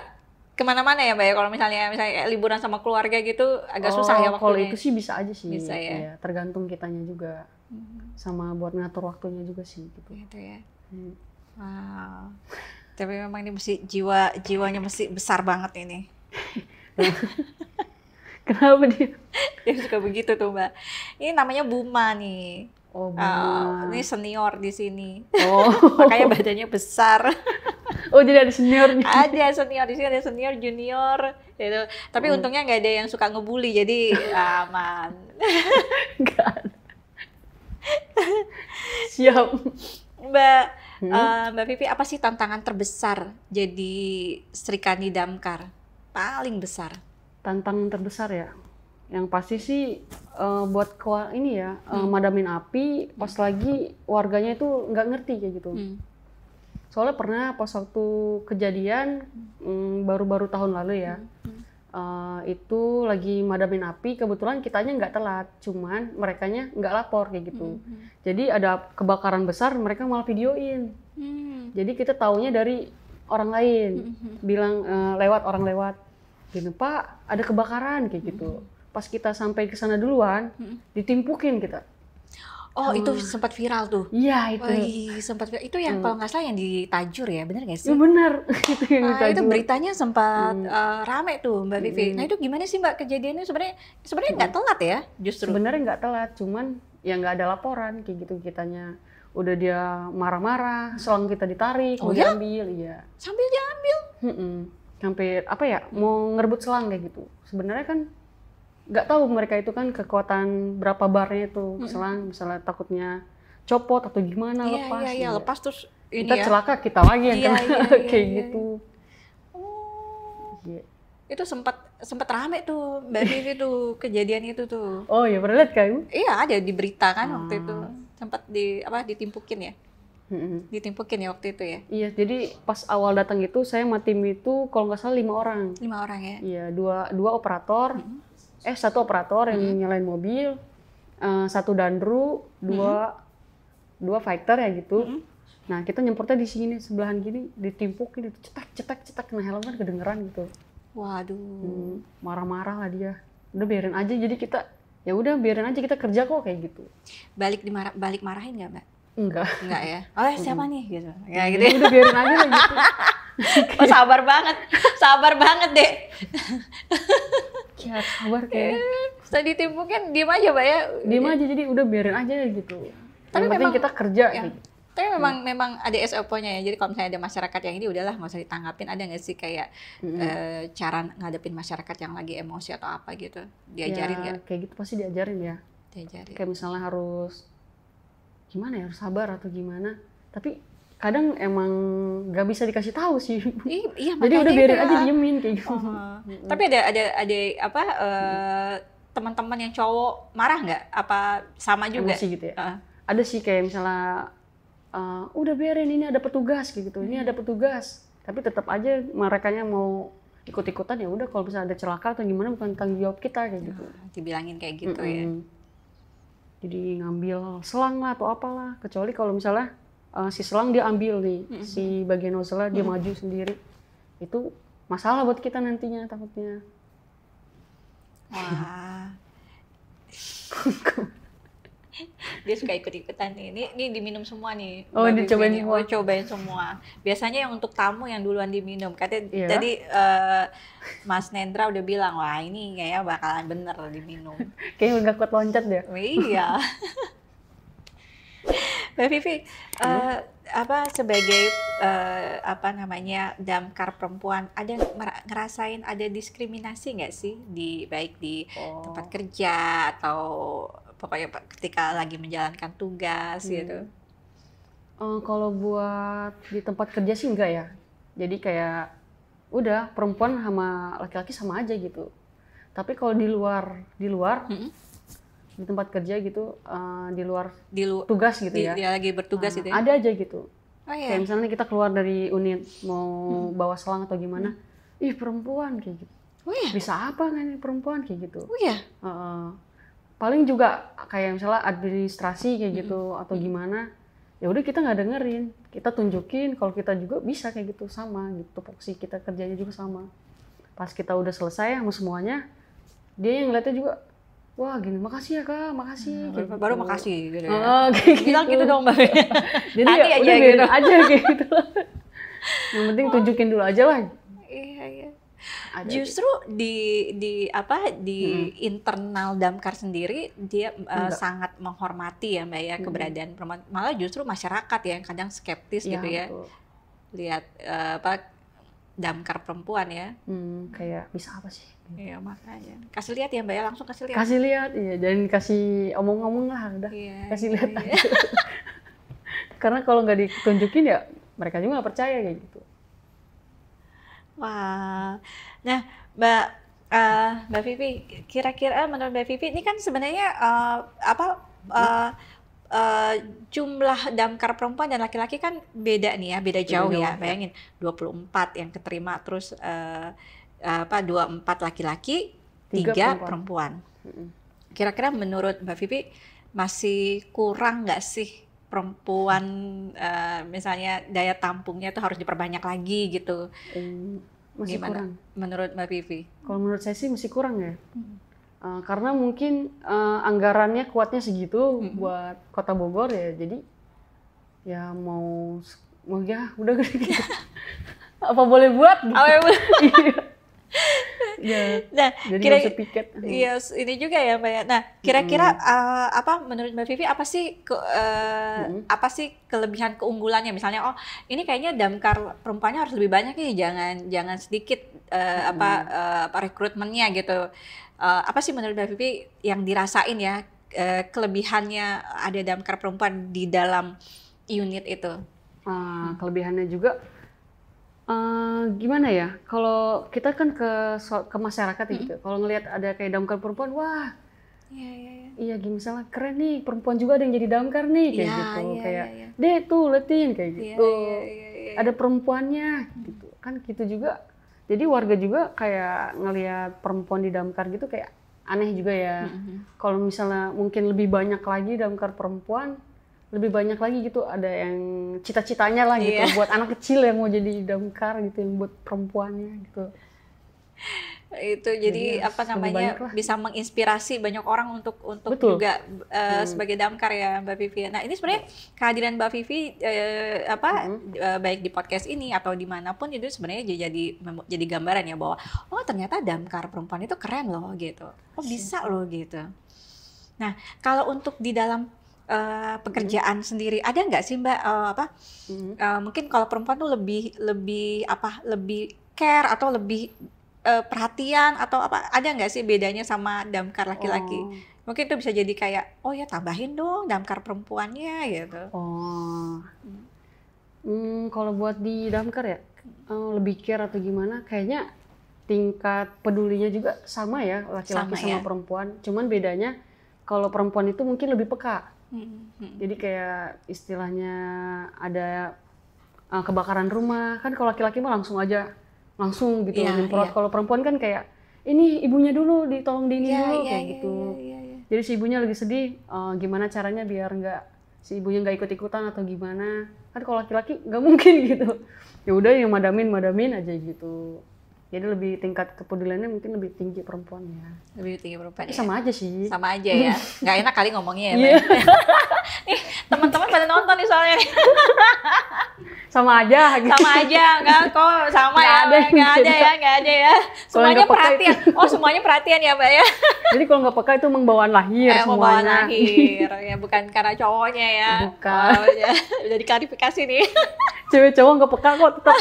kemana-mana ya Mbak ya, kalau misalnya kayak liburan sama keluarga gitu agak susah ya waktunya. Kalau itu sih bisa aja sih. Bisa ya? Iya, tergantung kitanya juga. Sama buat ngatur waktunya juga sih gitu. Gitu ya. Hmm. Wow. Tapi memang ini mesti jiwanya mesti besar banget ini. Kenapa dia? Dia suka begitu tuh Mbak. Ini namanya Buma nih. Oh, Buma. Ini senior di sini. Oh. Makanya badannya besar. Oh, jadi ada seniornya. Ada senior di sini, ada senior, junior gitu. Tapi untungnya nggak ada yang suka ngebully, jadi aman. Enggak ada. Siap. Mbak Vivi, apa sih tantangan terbesar jadi Srikandi Damkar? Paling besar. Tantangan terbesar ya. Yang pasti sih buat ini ya, madamin api pas lagi warganya itu nggak ngerti kayak gitu. Soalnya pernah pas waktu kejadian baru-baru tahun lalu ya, itu lagi madamin api, kebetulan kitanya nggak telat, cuman merekanya nggak lapor kayak gitu. Jadi ada kebakaran besar, mereka malah videoin. Jadi kita taunya dari orang lain, bilang lewat orang lewat, gini Pak, ada kebakaran kayak gitu. Pas kita sampai ke sana duluan, ditimpukin kita. Oh, itu sempat viral tuh. Iya itu. Wih, sempat viral. Itu yang kalau nggak salah yang di Tajur ya, bener nggak sih? Ya benar, itu yang Itu ditajur. beritanya sempat rame tuh Mbak Vivi. Nah itu gimana sih Mbak kejadiannya? Sebenarnya nggak telat ya justru. Sebenarnya nggak telat, cuman ya nggak ada laporan kayak gitu kitanya. Udah dia marah-marah, selang kita ditarik, mau diambil, iya. Sambil diambil. Sampai apa ya, mau ngerebut selang kayak gitu. Sebenarnya kan nggak tahu mereka itu kan kekuatan berapa barnya itu selang, misalnya takutnya copot atau gimana lepas. Iya, lepas terus ini kita ya. celaka kita lagi yang Iya, kena iya, kayak iya. gitu. Oh, Iya. itu sempat rame tuh Mbak Vivi tuh kejadian itu tuh. Oh ya pernah lihat kamu? Iya ada di berita kan waktu itu sempat ditimpukin ya. Ditimpukin ya waktu itu ya. Iya, jadi pas awal datang itu saya sama tim itu kalau nggak salah 5 orang. 5 orang ya. Iya, dua operator, satu operator yang nyalain mobil, satu dandru, dua fighter ya gitu. Nah kita nyemprotnya di sini sebelahan gini, ditimpukin, itu cetak, nah helm kan kedengeran gitu. Waduh. Marah-marah lah dia. Udah biarin aja, jadi kita ya udah biarin aja kita kerja kok kayak gitu. Balik marahin nggak Mbak? Enggak. Enggak ya? Oh siapa nih gitu? Ya gitu. Jadi udah biarin aja lah gitu. Oh sabar banget deh. Ya sabar kayak. Setelah ditimbungin diem aja Mbak ya. Diem aja, jadi udah biarin aja gitu. Tapi Yang penting memang- kita kerja Ya. gitu. Tapi memang ada SOP-nya ya. Jadi kalau misalnya ada masyarakat yang ini udahlah nggak usah ditanggapin. Ada nggak sih kayak cara ngadepin masyarakat yang lagi emosi atau apa gitu? Diajarin Ya, nggak? kayak gitu pasti diajarin ya. Diajarin. Kayak misalnya harus gimana ya, harus sabar atau gimana. Tapi kadang emang nggak bisa dikasih tahu sih. Iya, Jadi makanya udah biarin itu. aja, diemin kayak gitu. Tapi ada apa teman-teman yang cowok marah nggak? Apa sama juga? Emosi gitu ya. Heeh. Ada sih kayak misalnya udah biarin, ini ada petugas kayak gitu. Ini ada petugas. Tapi tetap aja merekanya mau ikut-ikutan, ya udah kalau misalnya ada celaka atau gimana bukan tanggung jawab kita kayak gitu. Dibilangin kayak gitu ya. Jadi ngambil selang lah atau apalah, kecuali kalau misalnya si selang dia ambil nih, si bagian nozzle dia maju sendiri, itu masalah buat kita nantinya takutnya. Wah. Dia suka ikut-ikutan nih. Ini diminum semua nih. Oh, Mbak dicobain Vivi nih. semua. Oh, cobain semua. Biasanya yang untuk tamu yang duluan diminum. Katanya Iya. tadi Mas Nendra udah bilang, wah ini kayaknya bakalan bener diminum. Kayaknya nggak kuat loncat deh. Iya. Mbak Vivi, apa sebagai apa namanya damkar perempuan, ada ngerasain ada diskriminasi nggak sih baik di tempat kerja atau pokoknya ketika lagi menjalankan tugas gitu? Kalau buat di tempat kerja sih enggak ya. Jadi kayak udah perempuan sama laki-laki sama aja gitu. Tapi kalau di luar di tempat kerja gitu, di luar tugas gitu ya. Dia lagi bertugas gitu ya? Ada aja gitu. Oh iya. Kayak misalnya kita keluar dari unit mau bawa selang atau gimana, ih perempuan kayak gitu. Oh iya. Bisa apa nggak nih perempuan kayak gitu? Oh iya. Paling juga kayak misalnya administrasi kayak gitu atau gimana, ya udah kita nggak dengerin, kita tunjukin kalau kita juga bisa kayak gitu, sama gitu, fokus kita kerjanya juga sama. Pas kita udah selesai sama semuanya, dia yang ngeliatnya juga, wah gini, makasih ya kak, makasih. Kayak Baru gitu. makasih gitu ya. Kayak Bilang gitu dong Mbak. Jadi Nanti ya aja udah gitu. biarin aja kayak gitu. Yang penting tunjukin dulu aja lah. Iya. Ada Justru di internal damkar sendiri dia sangat menghormati ya Mbak ya keberadaan perempuan. Malah justru masyarakat yang kadang skeptis gitu ya. Betul. Lihat damkar perempuan ya. Kayak bisa apa sih? Iya makanya. Kasih lihat ya Mbak ya, langsung kasih lihat. Kasih lihat, iya, jangan kasih omong-omong lah, udah Iya, kasih lihat iya. aja. Karena kalau nggak ditunjukin ya mereka juga nggak percaya kayak gitu. Wah, nah Mbak Vivi, kira-kira menurut Mbak Vivi ini kan sebenarnya jumlah damkar perempuan dan laki-laki kan beda nih ya, beda jauh ya. Bayangin 24 yang keterima, terus 24 laki-laki, 3 perempuan. Kira-kira menurut Mbak Vivi masih kurang nggak sih perempuan, misalnya daya tampungnya itu harus diperbanyak lagi gitu? Masih Gimana kurang. menurut Mbak Vivi? Kalau menurut saya sih masih kurang ya. Karena mungkin anggarannya kuatnya segitu buat Kota Bogor ya, jadi ya mau ya udah gitu. Apa boleh buat gitu. Ya, Nah, jadi nggak bisa piket. Iya, ini juga ya Mbak ya. Nah, kira-kira apa menurut Mbak Vivi apa sih kelebihan keunggulannya? Misalnya, oh ini kayaknya damkar perempuannya harus lebih banyak nih, jangan sedikit rekrutmennya gitu. Apa sih menurut Mbak Vivi yang dirasain ya kelebihannya ada damkar perempuan di dalam unit itu? Kelebihannya juga gimana ya? Kalau kita kan ke masyarakat gitu. Kalau ngelihat ada kayak damkar perempuan, wah, iya, misalnya keren nih, perempuan juga ada yang jadi damkar nih kayak gitu. Kayak, deh tuh liatin kayak gitu. Ada perempuannya gitu. Kan gitu juga. Jadi warga juga kayak ngelihat perempuan di damkar gitu kayak aneh juga ya. Kalau misalnya mungkin lebih banyak lagi damkar perempuan, lebih banyak lagi gitu, ada yang cita-citanya lah gitu buat anak kecil yang mau jadi damkar gitu, yang buat perempuannya gitu. Itu jadi apa namanya bisa menginspirasi banyak orang untuk Betul. juga sebagai damkar ya Mbak Vivi. Nah ini sebenarnya kehadiran Mbak Vivi baik di podcast ini atau dimanapun itu sebenarnya jadi gambaran ya bahwa oh ternyata damkar perempuan itu keren loh gitu. Oh bisa loh gitu. Nah kalau untuk di dalam pekerjaan sendiri ada nggak sih Mbak mungkin kalau perempuan tuh lebih care atau lebih perhatian atau apa, ada nggak sih bedanya sama damkar laki-laki? Mungkin itu bisa jadi kayak oh ya tambahin dong damkar perempuannya gitu. Kalau buat di damkar ya lebih care atau gimana, kayaknya tingkat pedulinya juga sama ya laki-laki sama perempuan, cuman bedanya kalau perempuan itu mungkin lebih peka. Jadi kayak istilahnya ada kebakaran rumah, kan kalau laki-laki mah langsung gitu nyemprot. Kalau perempuan kan kayak ini ibunya dulu ditolong dulu kayak gitu. Jadi si ibunya lagi sedih, gimana caranya biar si ibunya nggak ikut-ikutan atau gimana? Kan kalau laki-laki nggak mungkin gitu. Ya udah yang madamin aja gitu. Jadi lebih tingkat kepeduliannya mungkin lebih tinggi perempuan ya. Lebih tinggi perempuan. Sama aja sih. Sama aja ya. Nggak enak kali ngomongnya ya. Nih teman-teman pada nonton nih soalnya. Sama aja gitu. Sama aja, enggak kok sama nggak ada ya. Semuanya perhatian. Semuanya perhatian ya Mbak ya. Jadi kalau nggak peka itu emang bawaan lahir semuanya. Bawaan lahir ya, bukan karena cowoknya ya. Bukan. Ya. Udah diklarifikasi nih. Cewek cowok nggak peka kok tetap.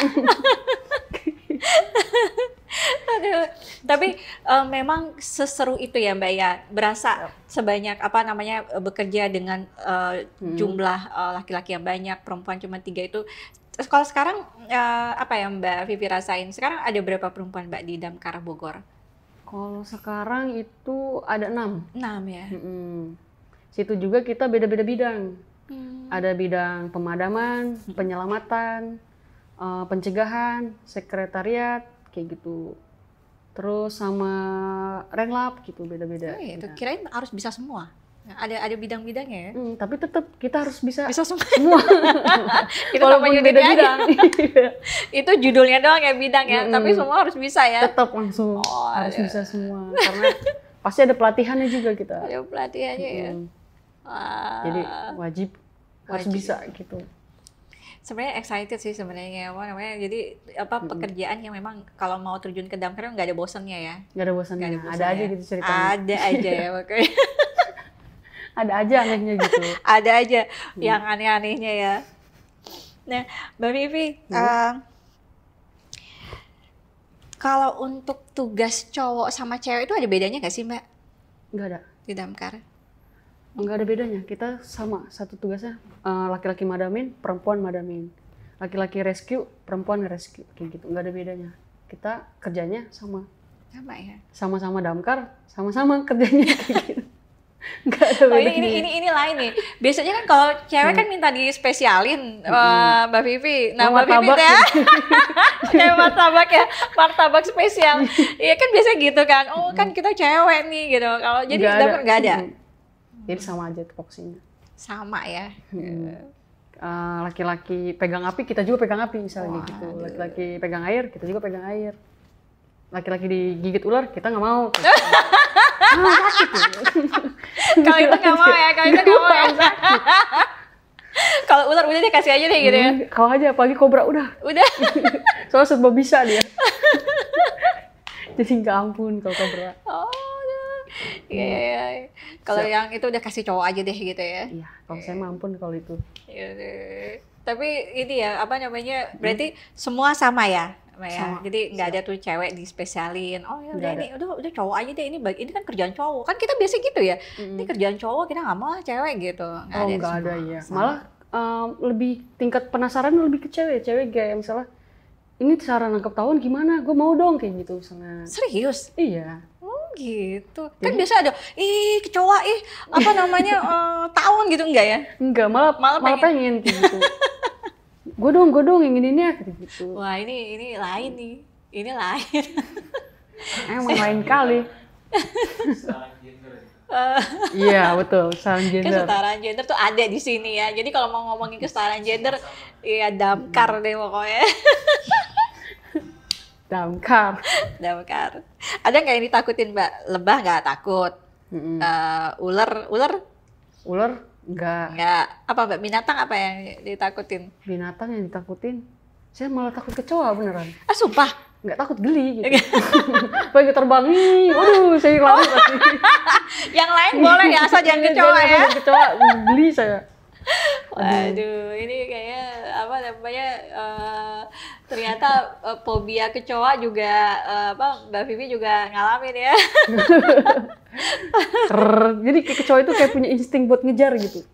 Aduh, tapi memang seseru itu ya Mbak ya, berasa sebanyak apa namanya bekerja dengan jumlah laki-laki yang banyak, perempuan cuma 3 itu. Kalau sekarang apa ya Mbak Vivi rasain? Sekarang ada berapa perempuan Mbak di Damkar Bogor? Kalau sekarang itu ada 6. 6 ya. Situ juga kita beda-beda bidang. Ada bidang pemadaman, penyelamatan, pencegahan, sekretariat, kayak gitu. Terus sama renlap gitu, beda-beda. Oh iya, kirain harus bisa semua. Ada bidang-bidangnya ya. Tapi tetap kita harus bisa semua. Itu namanya beda bidang. Itu judulnya doang ya bidang ya, tapi semua harus bisa ya. Tetap langsung harus bisa semua. Karena pasti ada pelatihannya juga kita. Ada pelatihannya ya. Jadi wajib harus bisa gitu. Sebenarnya excited sih sebenarnya apa namanya. Jadi pekerjaan yang memang kalau mau terjun ke damkar nggak ada bosannya ya. Nggak ada bosannya. Ada aja gitu ceritanya. Ada aja ya makanya. Ada aja anehnya gitu. Ada aja yang aneh-anehnya ya. Nah, Mbak Vivi, kalau untuk tugas cowok sama cewek itu ada bedanya nggak sih Mbak? Nggak ada. Di damkar? Nggak ada bedanya. Kita sama satu tugasnya. Laki-laki madamin, perempuan madamin. Laki-laki rescue, perempuan rescue. Kayak gitu. Nggak ada bedanya. Kita kerjanya sama. Sama ya? Sama-sama damkar, sama-sama kerjanya kayak gitu. Nggak ada bedanya. Ini lain nih. Biasanya kan kalau cewek kan minta dispesialin Mbak Vivi. Nah Mbak Vivi ya, kayak martabak ya, martabak spesial. Iya kan biasa gitu kan. Oh kan kita cewek nih gitu. Kalau jadi dapur nggak ada. Jadi sama aja tupoksinya. Sama ya. Laki-laki pegang api, kita juga pegang api misalnya gitu. Laki-laki pegang air, kita juga pegang air. Laki-laki digigit ular, kita nggak mau. Kalau itu nggak mau ya, kalau ular udah deh kasih aja deh gitu ya. Kau aja, apalagi kobra udah. Soalnya serba bisa dia. Jadi nggak ampun kalau kobra. Iya. Kalau yang itu udah kasih cowok aja deh gitu ya. Iya, kalau saya ampun kalau itu. Iya. Tapi ini ya apa namanya? Berarti semua sama ya? Ya. Jadi nggak ada tuh cewek dispesialin. Oh ya udah ini udah cowok aja deh ini kan kerjaan cowok. Kan kita biasa gitu ya. Ini kerjaan cowok kita nggak mau cewek gitu. Nggak ada ya. Malah lebih tingkat penasaran lebih ke cewek. Cewek kayak misalnya ini cara nangkep tawon gimana? Gue mau dong kayak gitu misalnya. Serius? Iya. Oh gitu. Kan biasa ada kecoa apa namanya tawon gitu enggak ya? Enggak, malah pengen kayak gitu. Gue dong yang ini ya gitu. Wah ini lain nih. Ini lain. Emang lain kali. Iya betul, kesetaraan gender. Kesetaraan gender tuh ada di sini ya. Jadi kalau mau ngomongin kesetaraan gender, ya damkar deh pokoknya. Damkar. Damkar. Ada nggak yang ditakutin Mbak? Lebah nggak takut? Ular Enggak. nggak? Apa Mbak? Binatang apa yang ditakutin? Binatang yang ditakutin, saya malah takut kecoa beneran. Ah sumpah? Nggak takut geli gitu. Pagi terbang nih, waduh saya lari pasti. Yang lain boleh ya, asal jangan kecoa ya. Jangan kecoa, geli saya. Waduh, ini kayaknya apa namanya? Ternyata fobia kecoa juga Mbak Vivi juga ngalamin ya. Jadi kecoa itu kayak punya insting buat ngejar gitu.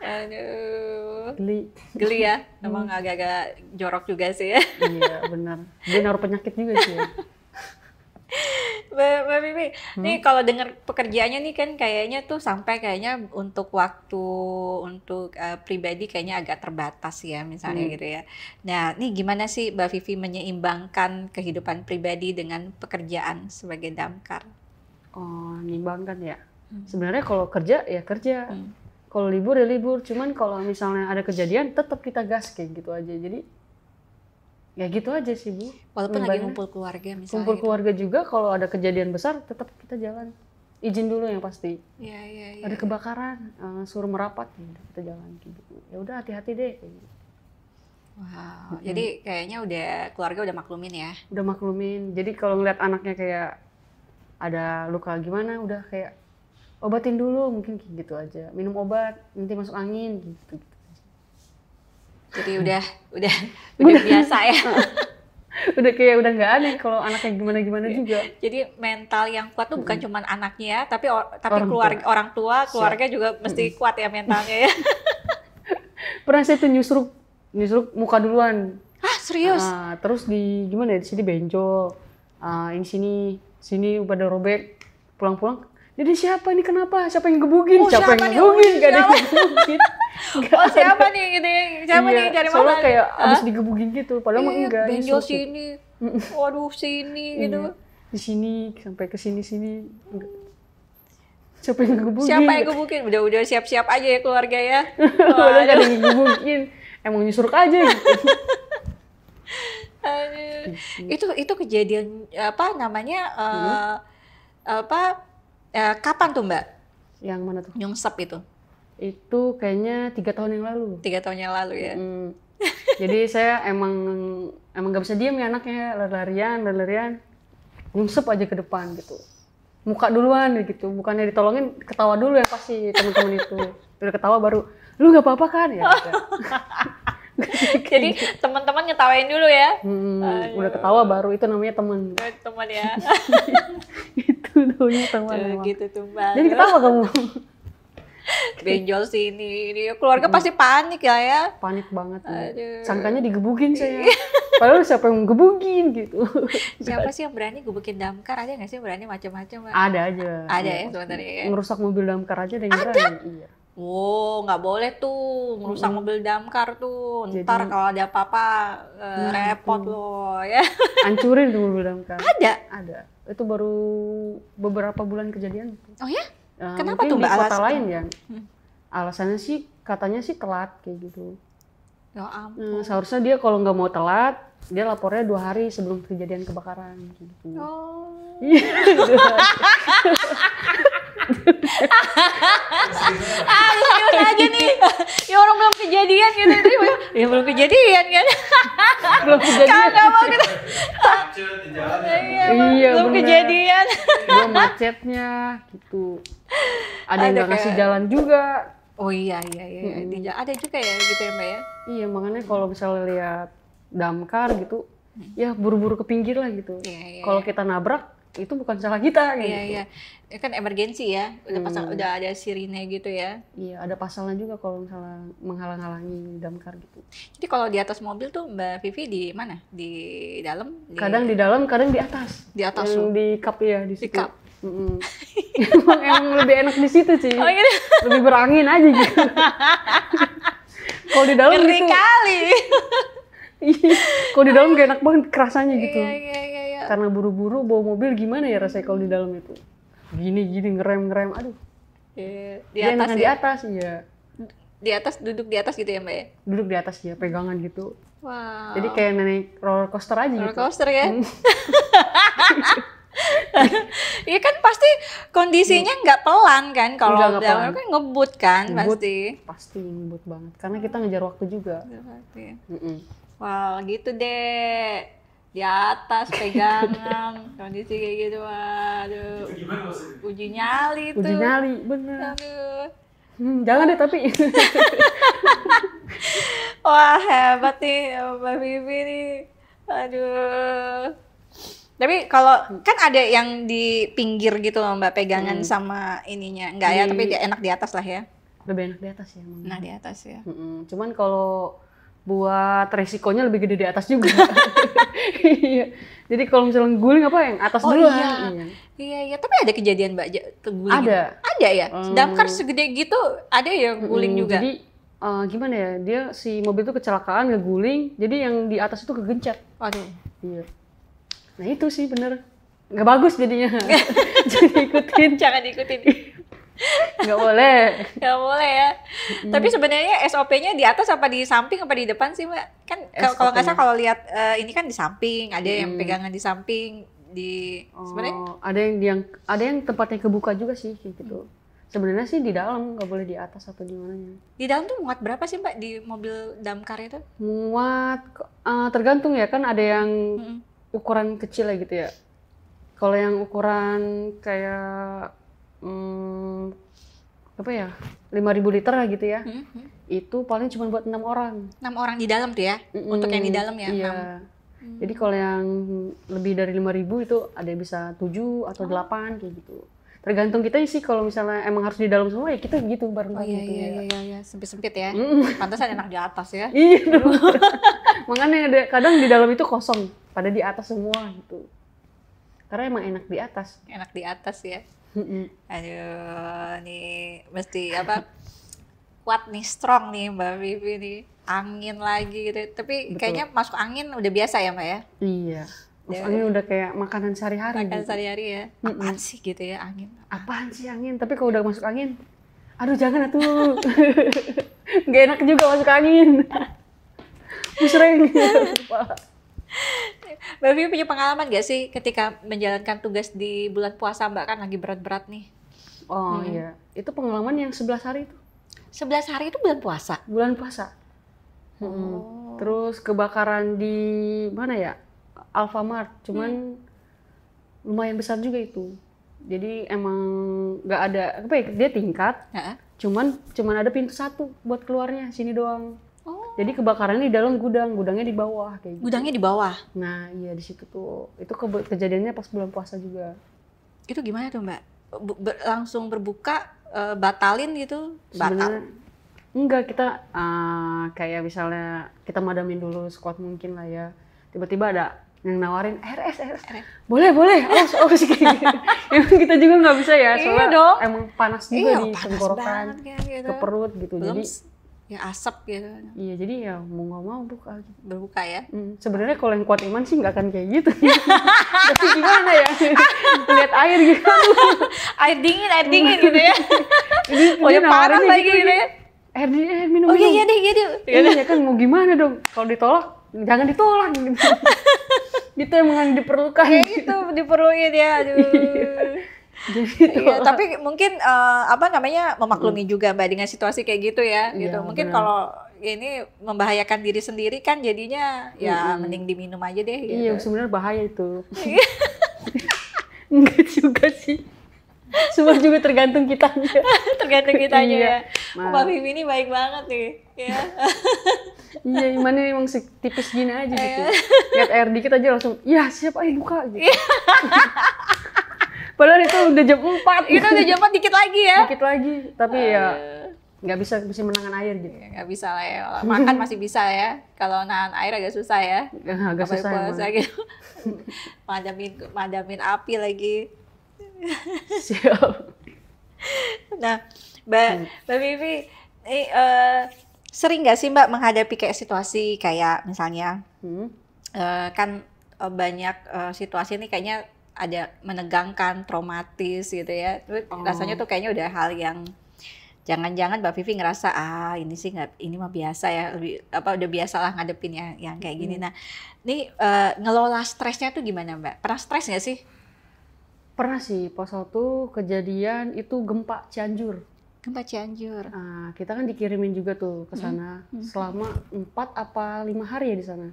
Aduh, Geli ya. Emang agak-agak jorok juga sih ya. Iya benar, dia naruh penyakit juga sih ya. Mbak Vivi, nih kalau dengar pekerjaannya nih kan kayaknya tuh sampai kayaknya untuk waktu untuk pribadi kayaknya agak terbatas ya misalnya gitu ya. Nah, nih gimana sih Mbak Vivi menyeimbangkan kehidupan pribadi dengan pekerjaan sebagai damkar? Oh, nyimbangkan ya. Sebenarnya kalau kerja ya kerja. Kalau libur ya libur. Cuman kalau misalnya ada kejadian tetap kita gas kayak gitu aja. Jadi ya gitu aja sih Bu. Walaupun lagi ngumpul keluarga misalnya. Kumpul keluarga juga kalau ada kejadian besar tetap kita jalan. Izin dulu yang pasti. Iya. Ada kebakaran, suruh merapat, ya kita jalan gitu. Ya udah hati-hati deh. Wow. Jadi kayaknya udah keluarga udah maklumin ya. Udah maklumin. Jadi kalau ngeliat anaknya kayak ada luka gimana, udah kayak obatin dulu, mungkin kayak gitu aja. Minum obat, nanti masuk angin gitu. Jadi udah biasa ya. Udah kayak udah nggak aneh kalau anaknya gimana-gimana juga. Jadi mental yang kuat tuh bukan cuma anaknya, tapi Orang tua. keluarga juga mesti kuat ya mentalnya ya. Pernah saya tuh nyusruk muka duluan. Ah serius? Terus di gimana ya, di sini benjol. Ini sini pada robek. Pulang-pulang. Jadi siapa ini kenapa? Siapa yang gebukin? Siapa yang gebukin? Gak ada yang gebukin. Oh siapa nih gitu ya? Siapa nih cari makan? Soalnya kayak abis digebukin gitu, padahal mah enggak. Benjol sini, waduh sini gitu. Di sini sampai ke sini. Siapa yang gebukin? Siapa yang gebukin? Udah siap-siap aja ya keluarga ya. Padahal gak ada yang gebukin. Emang nyusuruk aja gitu. Itu kejadian apa namanya? Kapan tuh Mbak? Yang mana tuh? Nyungsep itu? Itu kayaknya 3 tahun yang lalu. 3 tahun yang lalu ya? Jadi saya emang gak bisa diem ya anaknya, lari-larian. Nyungsep aja ke depan gitu. Muka duluan gitu, bukannya ditolongin, ketawa dulu ya pasti teman-teman itu. Udah ketawa baru, lu gak apa-apa kan? Ya, jadi teman-teman ngetawain dulu ya? Udah ketawa baru, itu namanya teman. Teman ya? Itu namanya teman. Gitu tuh Mbak. Jadi ketawa kamu. Benjol sini, keluarga pasti panik ya. Panik banget. Aduh. Sangkanya digebukin saya. Padahal siapa yang gebukin gitu. Siapa sih yang berani gebukin damkar? Ada nggak sih yang berani macam-macam Mbak? Ada aja. Ada ya sebenarnya ya? Ngerusak mobil damkar aja ada yang berani. Iya. Wow, nggak boleh tuh merusak mobil damkar tuh. Ntar kalau ada apa-apa repot loh ya. Hancurin tuh mobil damkar. Ada. Itu baru beberapa bulan kejadian. Oh ya? Kenapa mungkin tuh Mbak di kota alasannya? lain ya. Alasannya sih katanya sih telat kayak gitu. Ya ampun. Seharusnya dia kalau nggak mau telat, dia lapornya 2 hari sebelum kejadian kebakaran gitu. Oh. Serius aja nih. Ya orang belum kejadian gitu. Ya belum kejadian kan. Belum kejadian. Nggak mau gitu. Macet di jalan ya. Iya, belum bener. kejadian. Belum macetnya gitu. Ada yang nggak ngasih jalan juga. Oh iya. Ada juga ya gitu ya Mbak ya. Iya, makanya kalau misalnya lihat damkar gitu, ya buru-buru ke pinggir lah gitu. Iya. Kalau kita nabrak, itu bukan salah kita gitu. Iya. Ya kan emergensi ya. Udah ada sirine gitu ya. Iya, ada pasalnya juga kalau misalnya menghalang-halangi damkar gitu. Jadi kalau di atas mobil tuh Mbak Vivi di mana? Di dalam? Kadang di dalam, kadang di atas. Di atas yang tuh? di kap ya, di situ. Di kap? emang lebih enak di situ sih. Oh gitu? Lebih berangin aja gitu. Kalau di dalam Ngeri gitu. kali. Kalau di dalam gak enak banget kerasanya gitu. Iya. Karena buru-buru bawa mobil gimana ya rasanya kalau di dalam itu. Gini ngerem, aduh. Di Dia atas enakan ya? di atas, iya. di atas, duduk di atas gitu ya Mbak ya? Duduk di atas ya, pegangan gitu. Wow. Jadi kayak naik roller coaster aja roller gitu. coaster ya? Iya kan pasti kondisinya nggak pelan kan, kalau Nggak dalam pelan. kan ngebut kan Ngebut. pasti. Pasti ngebut banget, karena kita ngejar waktu juga. Wow, gitu deh. Di atas pegangan, kondisi kayak gitu, waduh. Itu gimana maksudnya? Uji nyali tuh. Uji nyali, bener. Aduh. Jangan deh tapi. Wah, hebat nih Mbak Vivi nih. Aduh. Tapi kalau kan ada yang di pinggir gitu loh Mbak, pegangan sama ininya. Enggak ya, tapi enak di atas lah ya. Lebih enak di atas ya emang. Nah, di atas ya. Cuman kalau buat resikonya lebih gede di atas juga. Iya. Jadi kalau misalnya guling apa yang atas dulu iya. Iya, tapi ada kejadian Mbak guling Ada. gitu? Ada ya? Damkar segede gitu ada ya guling juga? Jadi gimana ya, dia si mobil itu kecelakaan ngeguling, jadi yang di atas itu kegencet. Waduh. Iya. Nah itu sih bener, nggak bagus jadinya. Jadi ikutin. Jangan diikutin. Nggak boleh. Nggak boleh ya. Tapi sebenarnya SOP-nya di atas apa di samping apa di depan sih Mbak? Kan kalau nggak salah kalau lihat ini kan di samping, ada yang pegangan di samping, sebenarnya Ada yang tempatnya kebuka juga sih kayak gitu. Sebenarnya sih di dalam, nggak boleh di atas atau di mananya. di dalam tuh muat berapa sih Mbak di mobil damkar itu? Muat tergantung ya, kan ada yang ukuran kecil ya gitu ya. Kalau yang ukuran kayak apa ya, 5.000 liter lah gitu ya, itu paling cuma buat 6 orang. 6 orang di dalam tuh ya? Untuk yang di dalam ya? Iya. Jadi kalau yang lebih dari 5.000 itu ada yang bisa 7 atau 8 kayak gitu. Tergantung kita sih, kalau misalnya emang harus di dalam semua ya kita gitu bareng gitu ya. Iya, sempit-sempit ya. Pantesan enak di atas ya. Iya. Makanya ada kadang di dalam itu kosong, pada di atas semua gitu. Karena emang enak di atas. Enak di atas ya. Aduh, nih mesti kuat nih, strong nih Mbak Vivi nih. Angin lagi gitu. Tapi kayaknya masuk angin udah biasa ya Mbak ya? Iya. Masuk angin udah kayak makanan sehari-hari. Makan gitu. sehari-hari ya. Apaan sih gitu ya angin? Apaan sih angin? Tapi kalau udah masuk angin, aduh jangan atuh. Gak enak juga masuk angin. Musreng. Mbak Vivi punya pengalaman gak sih ketika menjalankan tugas di bulan puasa Mbak, kan lagi berat-berat nih? Oh iya, itu pengalaman yang 11 hari itu. 11 hari itu bulan puasa? Bulan puasa. Terus kebakaran di mana ya? Alfamart, cuman lumayan besar juga itu. Jadi emang nggak ada apa ya, dia tingkat, cuman ada pintu satu buat keluarnya, sini doang. Jadi kebakarannya di dalam gudangnya di bawah kayak gitu. Gudangnya di bawah? Nah iya, di situ tuh, itu kejadiannya pas bulan puasa juga. Itu gimana tuh Mbak? Langsung berbuka, batalin gitu? Sebenarnya enggak, kita kayak misalnya kita madamin dulu sekuat mungkin lah ya. Tiba-tiba ada yang nawarin RS. Boleh, awas gitu. Emang kita juga nggak bisa ya, soalnya dong. emang panas juga di panas tenggorokan, banget kan, gitu. ke perut gitu. Belum jadi ya asap gitu. iya, jadi ya mau nggak mau buka gitu. Berbuka ya. Sebenarnya kalau yang kuat iman sih nggak akan kayak gitu. Tapi gimana ya, lihat air gitu. air dingin gitu ya. Oh ya parah lagi gitu ya. Air minum. Oh iya deh. Iya kan, mau gimana dong? Kalau ditolak, jangan ditolak gitu. Itu emang yang diperlukan. Kayak itu diperluin ya, aduh. Iya, tapi mungkin memaklumi juga Mbak dengan situasi kayak gitu ya, gitu. Mungkin kalau ini membahayakan diri sendiri kan jadinya ya mending diminum aja deh. Gitu. Iya, sebenarnya bahaya itu. Enggak juga sih. Semua juga tergantung kitanya. Tergantung kitanya ya. Nah. Mbak Vivi ini baik banget nih. Ya. Iya, imannya emang tipis gini aja gitu. Lihat air dikit aja langsung, ya siap ayo buka gitu. Padahal itu udah jam 4. Itu udah jam 4 dikit lagi ya. Dikit lagi, tapi ya nggak bisa menangan air gitu. Nggak bisa lah ya. Makan masih bisa ya. Kalau nahan air agak susah ya. Agak susah puasa gitu. Madamin api lagi. Siap. Nah, Mbak Vivi, sering nggak sih Mbak menghadapi kayak situasi kayak misalnya kan banyak situasi ini kayaknya ada menegangkan, traumatis gitu ya. Rasanya tuh kayaknya udah hal yang Jangan-jangan Mbak Vivi ngerasa ini sih nggak, ini mah biasa ya, lebih udah biasa lah ngadepin yang kayak gini. Nah, ini ngelola stresnya tuh gimana Mbak? Pernah stres nggak sih? Pernah sih, pas waktu kejadian itu gempa Cianjur. Gempa Cianjur. Nah, kita kan dikirimin juga tuh ke sana selama 4 apa 5 hari ya di sana.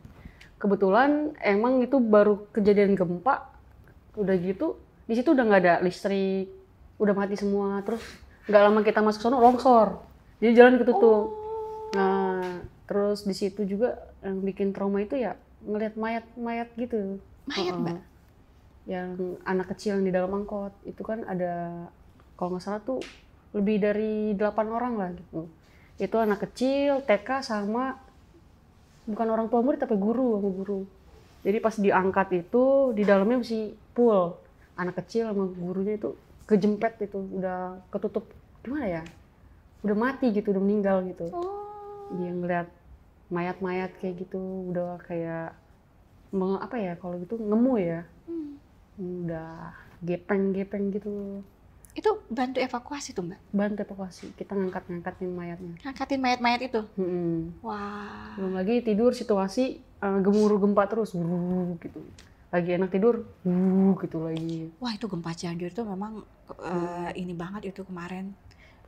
Kebetulan emang itu baru kejadian gempa, udah gitu di situ udah nggak ada listrik, udah mati semua. Terus nggak lama kita masuk sana longsor, jadi jalan ketutup. Nah, terus di situ juga yang bikin trauma itu ya ngelihat mayat gitu. Mayat Mbak? Yang anak kecil yang di dalam angkot itu kan ada, kalau nggak salah tuh lebih dari 8 orang lah gitu. Itu anak kecil, TK sama bukan orang tua murid tapi guru. Jadi pas diangkat itu di dalamnya masih full. Anak kecil sama gurunya itu kejempet itu, udah ketutup gimana ya? Udah mati gitu, udah meninggal gitu. Dia ngeliat mayat-mayat kayak gitu, udah kayak apa ya kalau gitu ngemu ya. Udah gepeng gitu. Itu bantu evakuasi tuh Mbak? Bantu evakuasi, kita ngangkatin mayatnya. Ngangkatin mayat-mayat itu? Wah. Belum lagi tidur situasi gemuruh gempa terus, gitu. Lagi enak tidur, gitu lagi. Wah itu gempa Cianjur itu memang ini banget itu kemarin.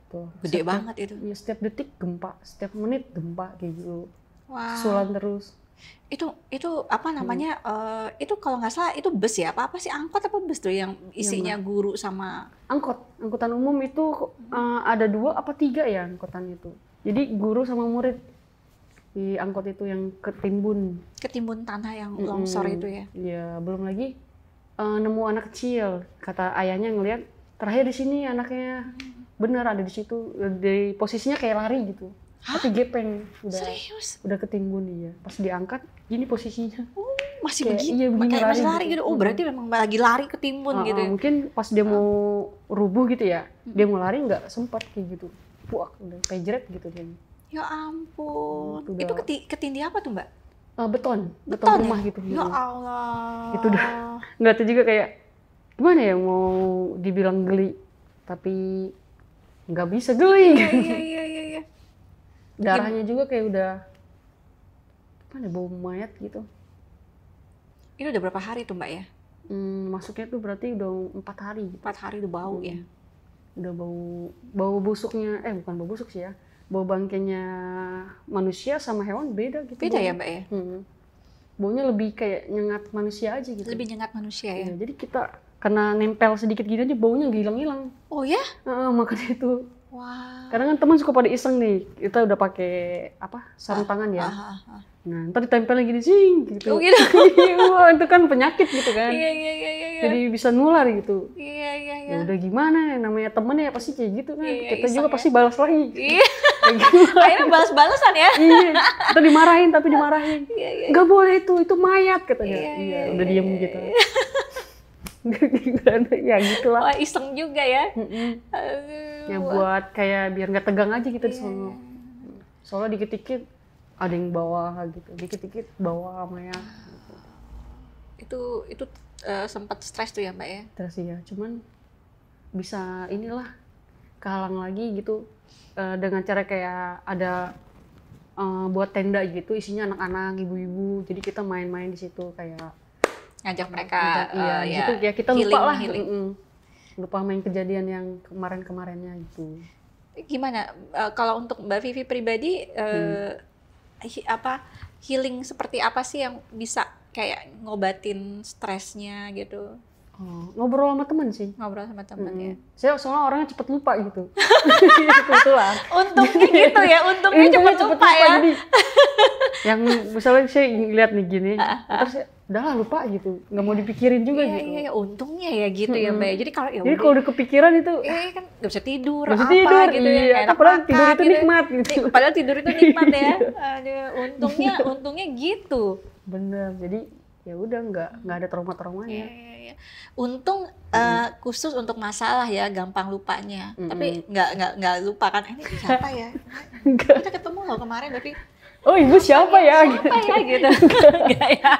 Betul. Gede banget itu. Ya, setiap detik gempa, setiap menit gempa kayak gitu. Wah. Susulan terus. Itu apa namanya? Itu kalau nggak salah itu bus ya? Apa sih, angkot apa bus tuh yang isinya guru sama? Angkutan umum itu ada 2 apa 3 ya angkutan itu. Jadi guru sama murid di angkot itu yang ketimbun Tanah yang longsor itu ya? Ya, belum lagi nemu anak kecil. Kata ayahnya ngelihat terakhir di sini anaknya, bener ada di situ, di posisinya kayak lari gitu. Tapi gepeng, Serius? udah ketimbun dia. Pas diangkat, gini posisinya. Masih Kayak, begitu? iya, begini Kayak masih lari gitu. gitu? Oh berarti memang lagi lari ketimbun gitu ya? Mungkin pas dia mau rubuh gitu ya, dia mau lari nggak sempat kayak gitu. Puak, udah pejret gitu kayaknya. Ya ampun. Itu Itu ketindih apa tuh Mbak? Beton rumah ya? gitu. Ya Allah. Itu udah nggak tahu juga kayak gimana ya mau dibilang geli, tapi nggak bisa geli. Iya. Darahnya juga kayak udah mana bau mayat gitu. Itu udah berapa hari tuh Mbak ya? Masuknya tuh berarti udah 4 hari. 4 hari udah bau ya? Udah bau busuknya, bukan bau busuk sih ya. Bau bangkainya manusia sama hewan beda gitu. Beda baunya. ya Mbak ya? Baunya lebih kayak nyengat manusia aja gitu. Lebih nyengat manusia ya? Jadi kita kena nempel sedikit gini aja baunya hilang-hilang. Oh ya? Makanya itu. Wah. Kadang kan teman suka pada iseng nih, kita udah pakai sarung tangan ya. Nah, ntar ditempel lagi di sini gitu. Oh gitu? Wah, itu kan penyakit gitu kan. Iya. Jadi bisa nular gitu. Iya. Ya udah gimana, namanya temen ya pasti kayak gitu kan. Iya, Kita juga iseng pasti balas lagi. Iya. Akhirnya balas-balasan ya? Iya, kita dimarahin. Iya. Nggak boleh itu mayat katanya. Iya, Iya, udah diem gitu. Ya gitulah. Wah iseng juga ya? Ya buat kayak biar nggak tegang aja gitu di sana. Soalnya dikit-dikit ada yang bawa gitu, dikit-dikit bawa mayat. Itu sempat stres tuh ya Mbak ya? Terus ya, cuman bisa inilah kehalang lagi gitu dengan cara kayak ada buat tenda gitu isinya anak-anak, ibu-ibu. Jadi kita main-main di situ kayak ngajak mereka gitu ya kita healing, lupa lah. Lupa main kejadian yang kemarin-kemarinnya gitu. Gimana kalau untuk Mbak Vivi pribadi healing seperti apa sih yang bisa kayak ngobatin stresnya gitu? Ngobrol sama temen sih. Ngobrol sama temen ya. Saya soalnya orangnya cepet lupa gitu. Kebetulan. Untungnya gitu ya, untungnya cepet lupa ya. Jadi, yang misalnya saya lihat nih gini, terus udahlah lupa gitu, nggak mau dipikirin juga gitu. Iya, untungnya ya gitu ya Mbak. Jadi kalau jadi kalau udah kepikiran itu, kan nggak bisa tidur, nggak bisa tidur, gitu ya. iya. Padahal tidur itu gitu. nikmat gitu. Padahal tidur itu nikmat ya. Aduh, untungnya gitu. Bener, jadi ya udah nggak ada trauma-traumanya. Iya. Untung khusus untuk masalah ya, gampang lupanya. Tapi nggak lupa kan, ini siapa ya? Kita ketemu loh kemarin tapi oh ibu siapa ya? Siapa ya gitu? Enggak ya.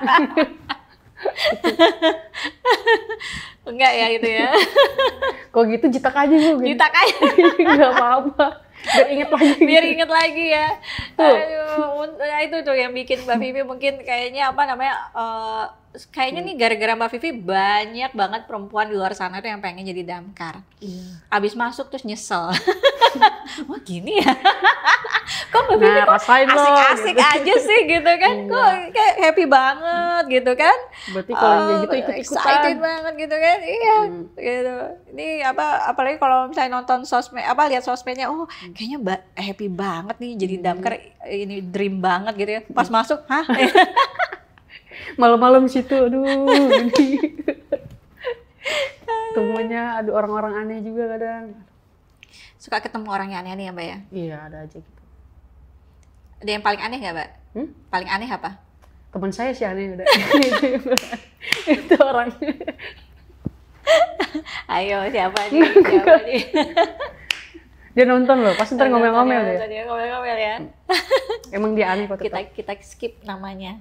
Enggak ya gitu ya. Kok gitu jitak aja bu. Jitak aja. Nggak apa-apa. Biar inget lagi. Biar inget lagi ya. Tuh. Aduh, nah itu tuh yang bikin Mbak Vivi mungkin kayaknya apa namanya, kayaknya nih gara-gara Mbak Vivi banyak banget perempuan di luar sana tuh yang pengen jadi damkar. Iya. Abis masuk terus nyesel. Wah gini ya. Kok Mbak Vivi Nah, kok rasain loh, asik-asik gitu. aja sih gitu kan. Iya. Kok kayak happy banget gitu kan. Berarti kalau yang kayak gitu Excited ikut-ikutan. banget gitu kan. Iya gitu. Ini apalagi kalau misalnya nonton sosmed, lihat sosmednya, oh kayaknya happy banget nih jadi damkar, ini dream banget gitu ya. Pas masuk, hah? Malam-malam situ, aduh. Ini. Temunya ada orang-orang aneh juga kadang. Suka ketemu orang yang aneh-aneh ya Mbak ya? Iya, ada aja gitu. Ada yang paling aneh nggak Mbak? Paling aneh apa? Teman saya sih aneh udah. Itu orangnya. Ayo siapa nih? Siapa nih? Dia nonton loh, pasti ntar ngomel-ngomel deh. Dia ngomel-ngomel ya. Emang dia aneh kok Kita tetap. kita skip namanya.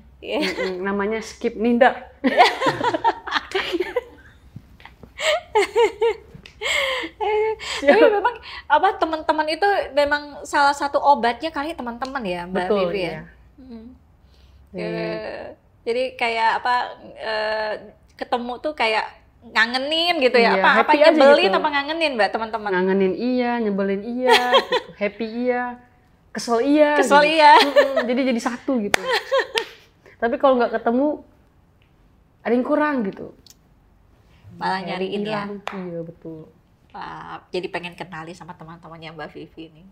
Namanya Skip Ninda. Tapi memang apa teman-teman itu memang salah satu obatnya kali teman-teman ya Mbak Betul, Vivi ya. iya. Jadi kayak apa, ketemu tuh kayak ngangenin gitu ya. Iya, Apa happy aja nyebelin gitu. apa ngangenin Mbak teman-teman? Ngangenin iya, nyebelin iya, gitu. Happy iya, kesel iya. Kesel gitu. iya. Jadi satu gitu. Tapi kalau nggak ketemu, ada yang kurang gitu. Malah Kayak nyariin ya. hilang. Iya betul. Wah, jadi pengen kenali sama teman-temannya Mbak Vivi nih.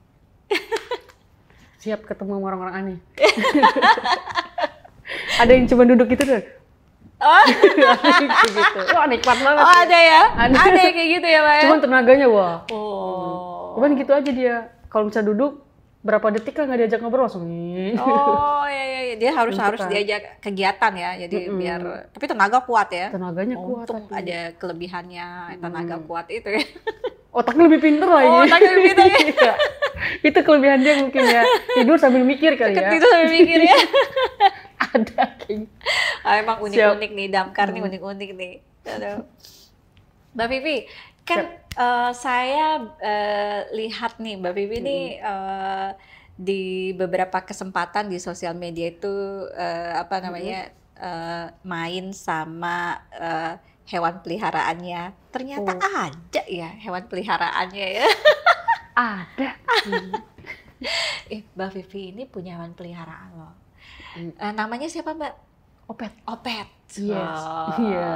Siap ketemu sama orang-orang aneh. Ada yang cuma duduk gitu deh. Oh, Gitu. Wah nikmat banget. oh ada ya? Ada. Ada yang kayak gitu ya Mbak ya? Cuman tenaganya wah. Oh. Cuman gitu aja dia. Kalau misalnya duduk, berapa detik kan nggak diajak ngobrol langsung. Oh iya, dia harus Gitu kan. diajak kegiatan ya, jadi biar tapi tenaga kuat ya. Tenaganya kuat. Untung tapi. ada kelebihannya tenaga kuat itu ya. Otaknya lebih pinter lagi. Oh, otaknya lebih pinter ya. Iya. Itu kelebihan dia mungkin ya. Tidur sambil mikir kali ya. Itu sambil mikir ya. Ada kayak gitu. Emang unik-unik nih, damkar nih unik-unik nih. Aduh. Mbak Vivi, kan saya lihat nih Mbak Vivi nih di beberapa kesempatan di sosial media itu apa namanya main sama hewan peliharaannya. Ternyata ada ya hewan peliharaannya ya. Ada. Mbak Vivi ini punya hewan peliharaan loh. Namanya siapa Mbak? Opet. Opet. Yes. Oh. Iya.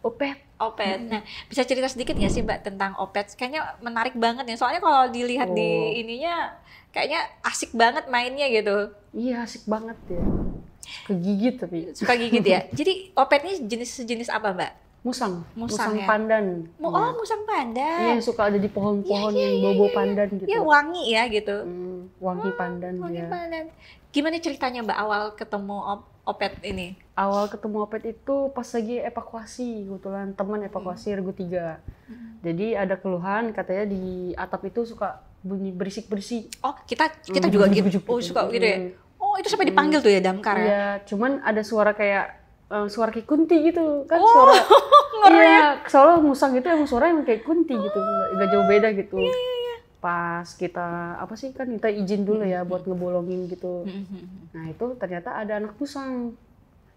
Opet. Opet. Nah, bisa cerita sedikit nggak sih Mbak tentang Opet? Kayaknya menarik banget nih. Soalnya kalau dilihat di ininya, kayaknya asik banget mainnya gitu. Iya asik banget ya. Kegigit tapi. Suka gigit ya. Jadi Opet ini sejenis apa Mbak? Musang. Musang ya? Pandan. Oh, musang pandan. Iya yang suka ada di pohon-pohon yang bobo pandan gitu. Iya, wangi ya gitu. Wangi pandan Wangi ya. pandan. Gimana ceritanya Mbak awal ketemu Opet ini? Awal ketemu Opet itu pas lagi evakuasi, kebetulan teman evakuasi Regu 3. Jadi ada keluhan katanya di atap itu suka bunyi berisik-berisik. Oh, kita juga gitu. Juk-juk Oh, gitu. suka gitu ya. Oh, itu sampai dipanggil tuh ya damkar ya. Iya, cuman ada suara kayak suara kayak kunti gitu kan Oh, suara. ngeri. Iya, soalnya musang itu emang suara yang kayak kunti gitu, nggak jauh beda gitu. Iya. Pas kita apa sih kan kita izin dulu ya buat ngebolongin gitu. Nah itu ternyata ada anak musang.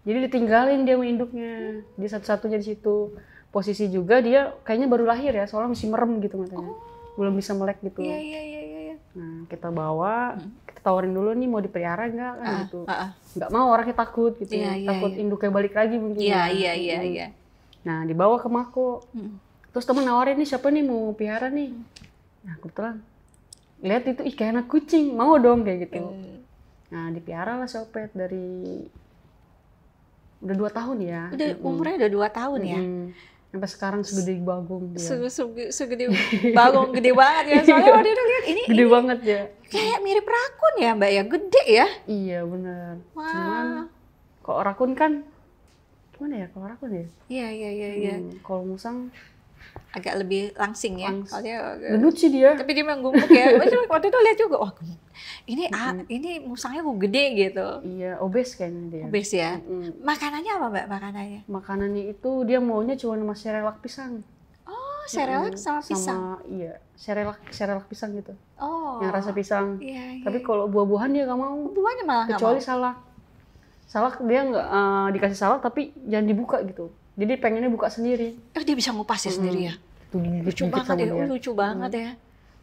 Jadi ditinggalin dia sama induknya. Dia satu-satunya di situ. Posisi juga dia kayaknya baru lahir ya, soalnya masih merem gitu matanya. Belum bisa melek gitu. Iya. Nah kita bawa, kita tawarin dulu nih mau dipelihara nggak kan gitu. Nggak mau, orangnya takut gitu. Iya, Takut induknya balik lagi mungkin. Iya. Nah dibawa ke Mako. Terus temen nawarin nih siapa nih mau pelihara nih. Nah kebetulan lihat itu kayak anak kucing, mau dong kayak gitu. Nah dipelihara lah si Opet dari udah 2 tahun ya. Udah umurnya udah 2 tahun ya. Sampai sekarang segede bagong dia. Segede bagong, gede banget ya. Soalnya waktu itu lihat ini Gede banget ya. kayak mirip rakun ya Mbak ya, gede ya. Iya benar. Wah. Cuman kalau rakun kan gimana ya kalau rakun ya? Iya. Kalau musang Agak lebih langsing ya. Soalnya gendut sih dia. tapi dia menggumuk ya. Waktu itu lihat juga, wah ini musangnya kok gede gitu. Iya, obes kayaknya dia. Obes ya. Makanannya apa Mbak makanannya? Makanannya itu dia maunya cuma nasi relak pisang. Oh serelak sama pisang. Iya, serelak pisang gitu. Oh. Yang rasa pisang. Iya. Tapi kalau buah-buahan dia nggak mau. Buahnya malah nggak Kecuali mau. salak. Salak dia nggak dikasih salak tapi jangan dibuka gitu. Jadi pengennya buka sendiri. Dia bisa ngupasin sendiri ya. Tuh Lucu banget ya. Lucu banget ya.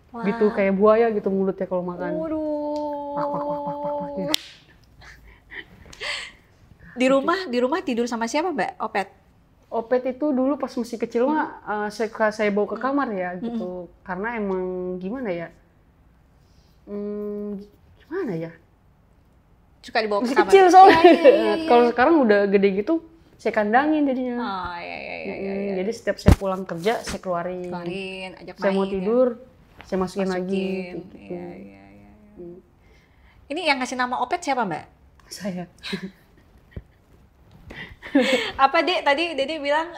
Wah. Gitu kayak buaya gitu mulutnya kalau makan. Waduh. Pak, gitu. Di rumah tidur sama siapa, Mbak Opet? Opet itu dulu pas masih kecil mah saya bawa ke kamar ya gitu. Karena emang gimana ya? Gimana ya? Suka dibawa ke Masih kamar. kecil soalnya. Iya. Kalau sekarang udah gede gitu, saya kandangin jadinya. Oh, iya. Jadi setiap saya pulang kerja, saya keluarin. Keluarin, ajak Saya main. mau ya. tidur, saya masukin lagi. Gitu. Iya. Ini yang ngasih nama Opet siapa, Mbak? Saya. Apa, Dek? Tadi Dede bilang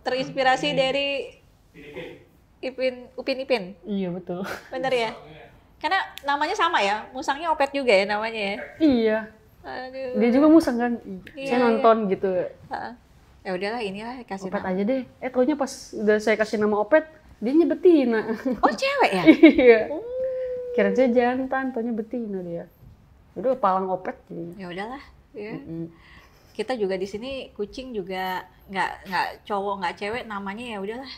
terinspirasi dari Upin Ipin. Iya betul. Bener ya? Karena namanya sama ya, musangnya Opet juga ya namanya ya. Iya. Aduh. Dia juga musang kan. Iya, Saya nonton gitu. Heeh. Ya udahlah, inilah kasih Opet nama. aja deh. Taunya pas udah saya kasih nama Opet, dia betina. Oh, cewek ya? Iya. Kirain saya jantan, taunya betina dia. Udah palang Opet jadi. Ya udahlah, ya. Kita juga di sini kucing juga nggak cowok nggak cewek, namanya ya udahlah.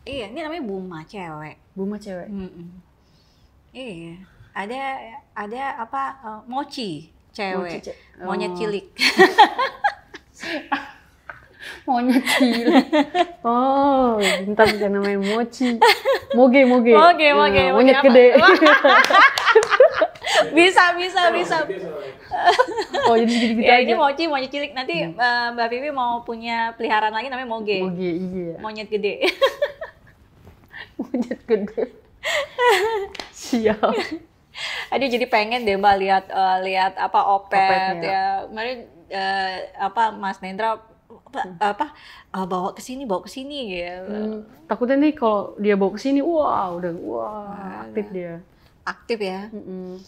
Iya, ini namanya Buma cewek. Buma cewek. Iya, ada apa Mochi cewek, Mochi, monyet cilik. Monyet cilik. Oh, bentar bukan namanya Mochi. Moge. Moge, Monyet apa? gede. bisa. Oh, jadi gitu-gitu Ya, aja. ini Mochi, monyet cilik. Nanti Mbak Vivi mau punya peliharaan lagi namanya Moge. Moge, iya. Monyet gede. Monyet gede. Siap. Aduh, jadi pengen deh Mbak lihat apa Opet Opetnya. ya. Kemarin apa Mas Nendra bawa ke sini gitu. Takutnya nih kalau dia bawa ke sini, wah aktif dia. Aktif ya.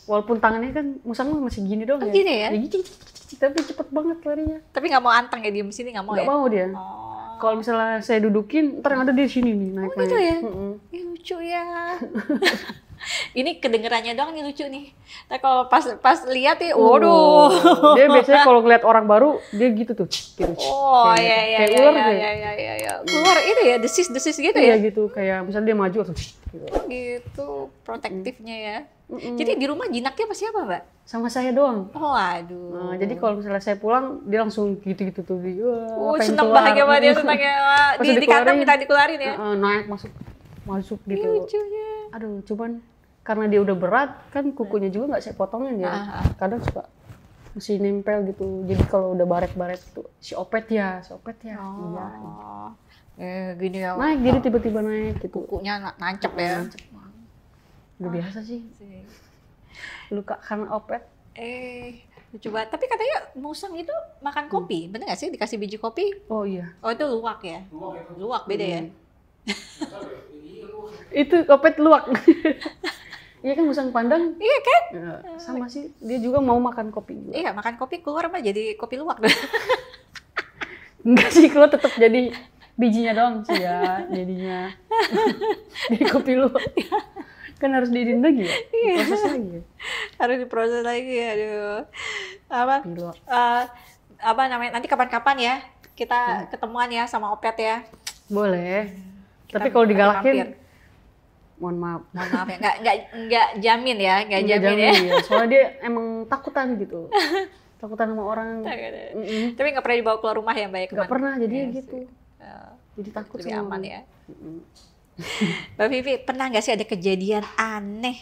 Walaupun tangannya kan musang masih gini doang ya. Gini ya? Tapi cepet banget larinya. Tapi nggak mau anteng ya, diem sini nggak mau Nggak ya? mau dia. Oh. Kalau misalnya saya dudukin, ntar yang ada di sini nih naik. Gitu ya? Ih, lucu ya. Ini kedengerannya doang nih lucu nih. Tapi kalau pas lihat ya, waduh. Dia biasanya kalau ngeliat orang baru, dia gitu tuh. Gitu. Oh iya. Kayak ular deh. Iya. Keluar itu ya, desis gitu Iya ya. gitu, kayak misalnya dia maju atau gitu. Gitu, protektifnya ya. Jadi di rumah jinaknya apa siapa, Mbak? Sama saya doang. Oh, aduh. Jadi kalau misalnya saya pulang, dia langsung gitu-gitu tuh. Wah, pengen seneng keluar. bahagia banget dia, seneng ya. Pas Di kantong dikeluarin, minta dikeluarin ya. Naik masuk gitu. Lucunya. Aduh, cuman karena dia udah berat, kan kukunya juga nggak saya potongin ya. Kadang suka masih nempel gitu. Jadi kalau udah baret-baret tuh, si Opet ya. Iya. Gini ya. Naik, jadi tiba-tiba naik gitu. Kukunya nancep ya. Udah biasa sih. Luka karena Opet. Lucu banget. Tapi katanya musang itu makan kopi. Bener nggak sih dikasih biji kopi? Oh iya. Oh, itu luwak ya? Luwak beda ya? Itu Opet luwak. Iya kan musang pandang. Iya kan? Ya, sama sih. Dia juga mau makan kopi juga. Iya, makan kopi keluar apa jadi kopi luwak. Enggak sih, kalau tetap jadi bijinya doang sih ya jadinya. Jadi kopi luwak. Kan harus diirin lagi ya? Proses lagi ya? Harus diproses lagi, aduh. Apa? Kopi luwak. Apa namanya? Nanti kapan-kapan ya kita ketemuan ya sama Opet ya. Boleh. Kita Tapi kalau mampir. digalakin, mohon maaf. Mohon maaf ya, nggak jamin ya, nggak jamin ya. Ya. Soalnya dia emang takutan gitu. Takutan sama orang. Tapi nggak pernah dibawa keluar rumah ya Mbak ya? Nggak pernah, jadi Iya gitu. sih. Jadi takut Lebih sama aman orang. ya. Mbak Vivi, pernah nggak sih ada kejadian aneh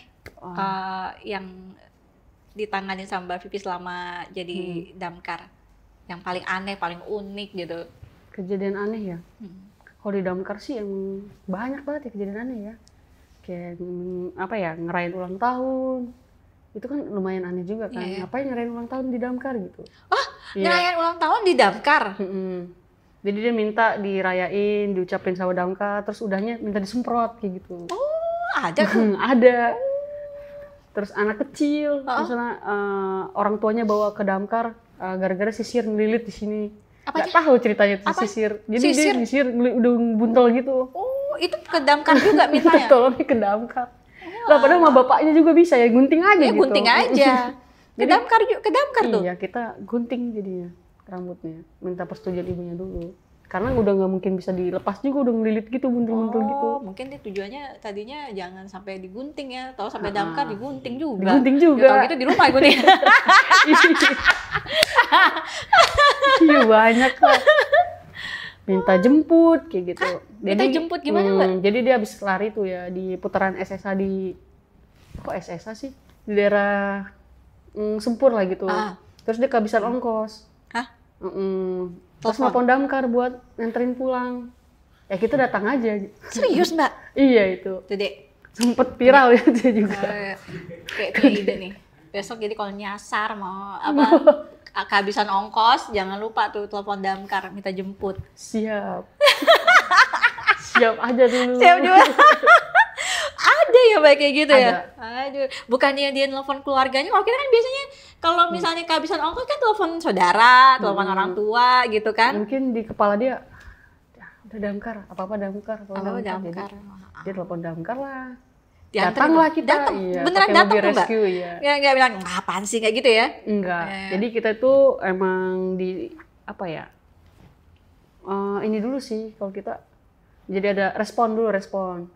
yang ditanganin sama Mbak Vivi selama jadi damkar? Yang paling aneh, paling unik gitu. Kejadian aneh ya? Kalau di damkar sih emang banyak banget ya kejadian aneh ya. Kayak apa ya, ngerayain ulang tahun. Itu kan lumayan aneh juga kan. Iya. Ngapain ngerayain ulang tahun di damkar gitu. Ngerayain ulang tahun di damkar? Jadi dia minta dirayain, diucapin sama damkar, terus udahnya minta disemprot kayak gitu. Oh, ada tuh. Ada. Terus anak kecil, misalnya orang tuanya bawa ke damkar gara-gara sisir ngelilit di sini. Apa Nggak tahu ceritanya itu Apa? sisir. Jadi Sisir? dia sisir udah buntel gitu. Oh, itu ke damkar juga mintanya? Tolongnya ke damkar. Lah padahal sama bapaknya juga bisa ya, gunting aja Ya gitu. gunting aja. Ke damkar tuh. Iya, kita gunting jadinya rambutnya. Minta persetujuan ibunya dulu. Karena udah nggak mungkin bisa dilepas juga, udah ngelilit gitu, buntel-buntel gitu. Mungkin dia tujuannya tadinya jangan sampai digunting ya, atau sampai damkar digunting juga. Digunting juga. Ya, kalau gitu di rumah gunting. Iya banyak lah. Minta jemput kayak gitu. Minta jemput gimana, Mbak? Jadi dia habis lari tuh ya di putaran SSA di SSA sih? Di daerah Sempur lah gitu. Terus dia kehabisan ongkos. Hah? Terus nelfon damkar buat nganterin pulang. Ya kita datang aja. Serius, Mbak? Iya itu. Tuh, Dek. Sempet viral ya dia juga. Kayak ide nih. Besok jadi kalau nyasar mau kehabisan ongkos, jangan lupa tuh telepon damkar minta jemput. Siap. Siap aja dulu. Siap juga. Ada ya Mbak kayak gitu ya? Ada. Aduh, bukannya dia nelfon keluarganya, kalau kita kan biasanya kalau misalnya kehabisan ongkos kan telepon saudara, telepon orang tua gitu kan? Mungkin di kepala dia, "Ya, udah damkar, apa-apa damkar. Apa damkar? Jadi, dia telepon damkar lah. Dianterin Datanglah tuh. kita. Datang. Iya, Beneran pakai datang mobil tuh Mbak? rescue, iya. Ya nggak bilang, apaan sih kayak gitu ya? Enggak. Jadi kita itu emang di apa ya? Ini dulu sih kalau kita. Jadi ada respon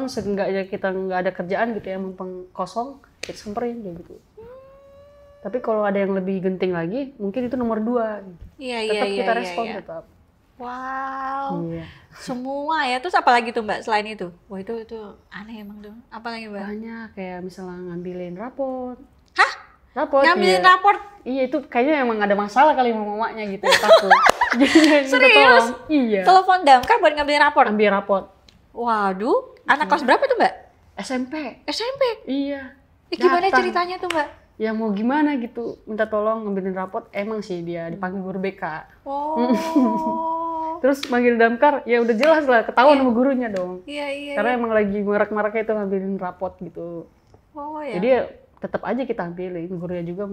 seenggaknya kita nggak ada kerjaan gitu ya, mumpung kosong, kita samperin kayak gitu. Tapi kalau ada yang lebih genting lagi, mungkin itu nomor 2. Iya, Tetap kita respon iya. tetap. Wow. Iya. Semua ya. Terus apa lagi tuh Mbak selain itu? Wah itu aneh emang tuh. Apa lagi Mbak? Banyak kayak misalnya ngambilin raport. Hah? Raport. Ngambilin iya. raport? Iya itu kayaknya emang ada masalah kali sama mamanya gitu ya, takut. Jadi minta tolong. Iya. Telepon damkar buat ngambilin raport? Ambil raport. Waduh. Anak kelas berapa tuh Mbak? SMP. SMP? Iya. Gimana Datang. ceritanya tuh Mbak? Ya mau gimana gitu, minta tolong ngambilin raport. Emang sih dia dipanggil guru BK. Oh. Terus manggil damkar, ya udah jelas lah ketahuan sama gurunya dong. Iya. Karena emang lagi marak-maraknya itu ngambilin raport gitu. Oh ya. Jadi ya tetap aja kita ambilin. Gurunya juga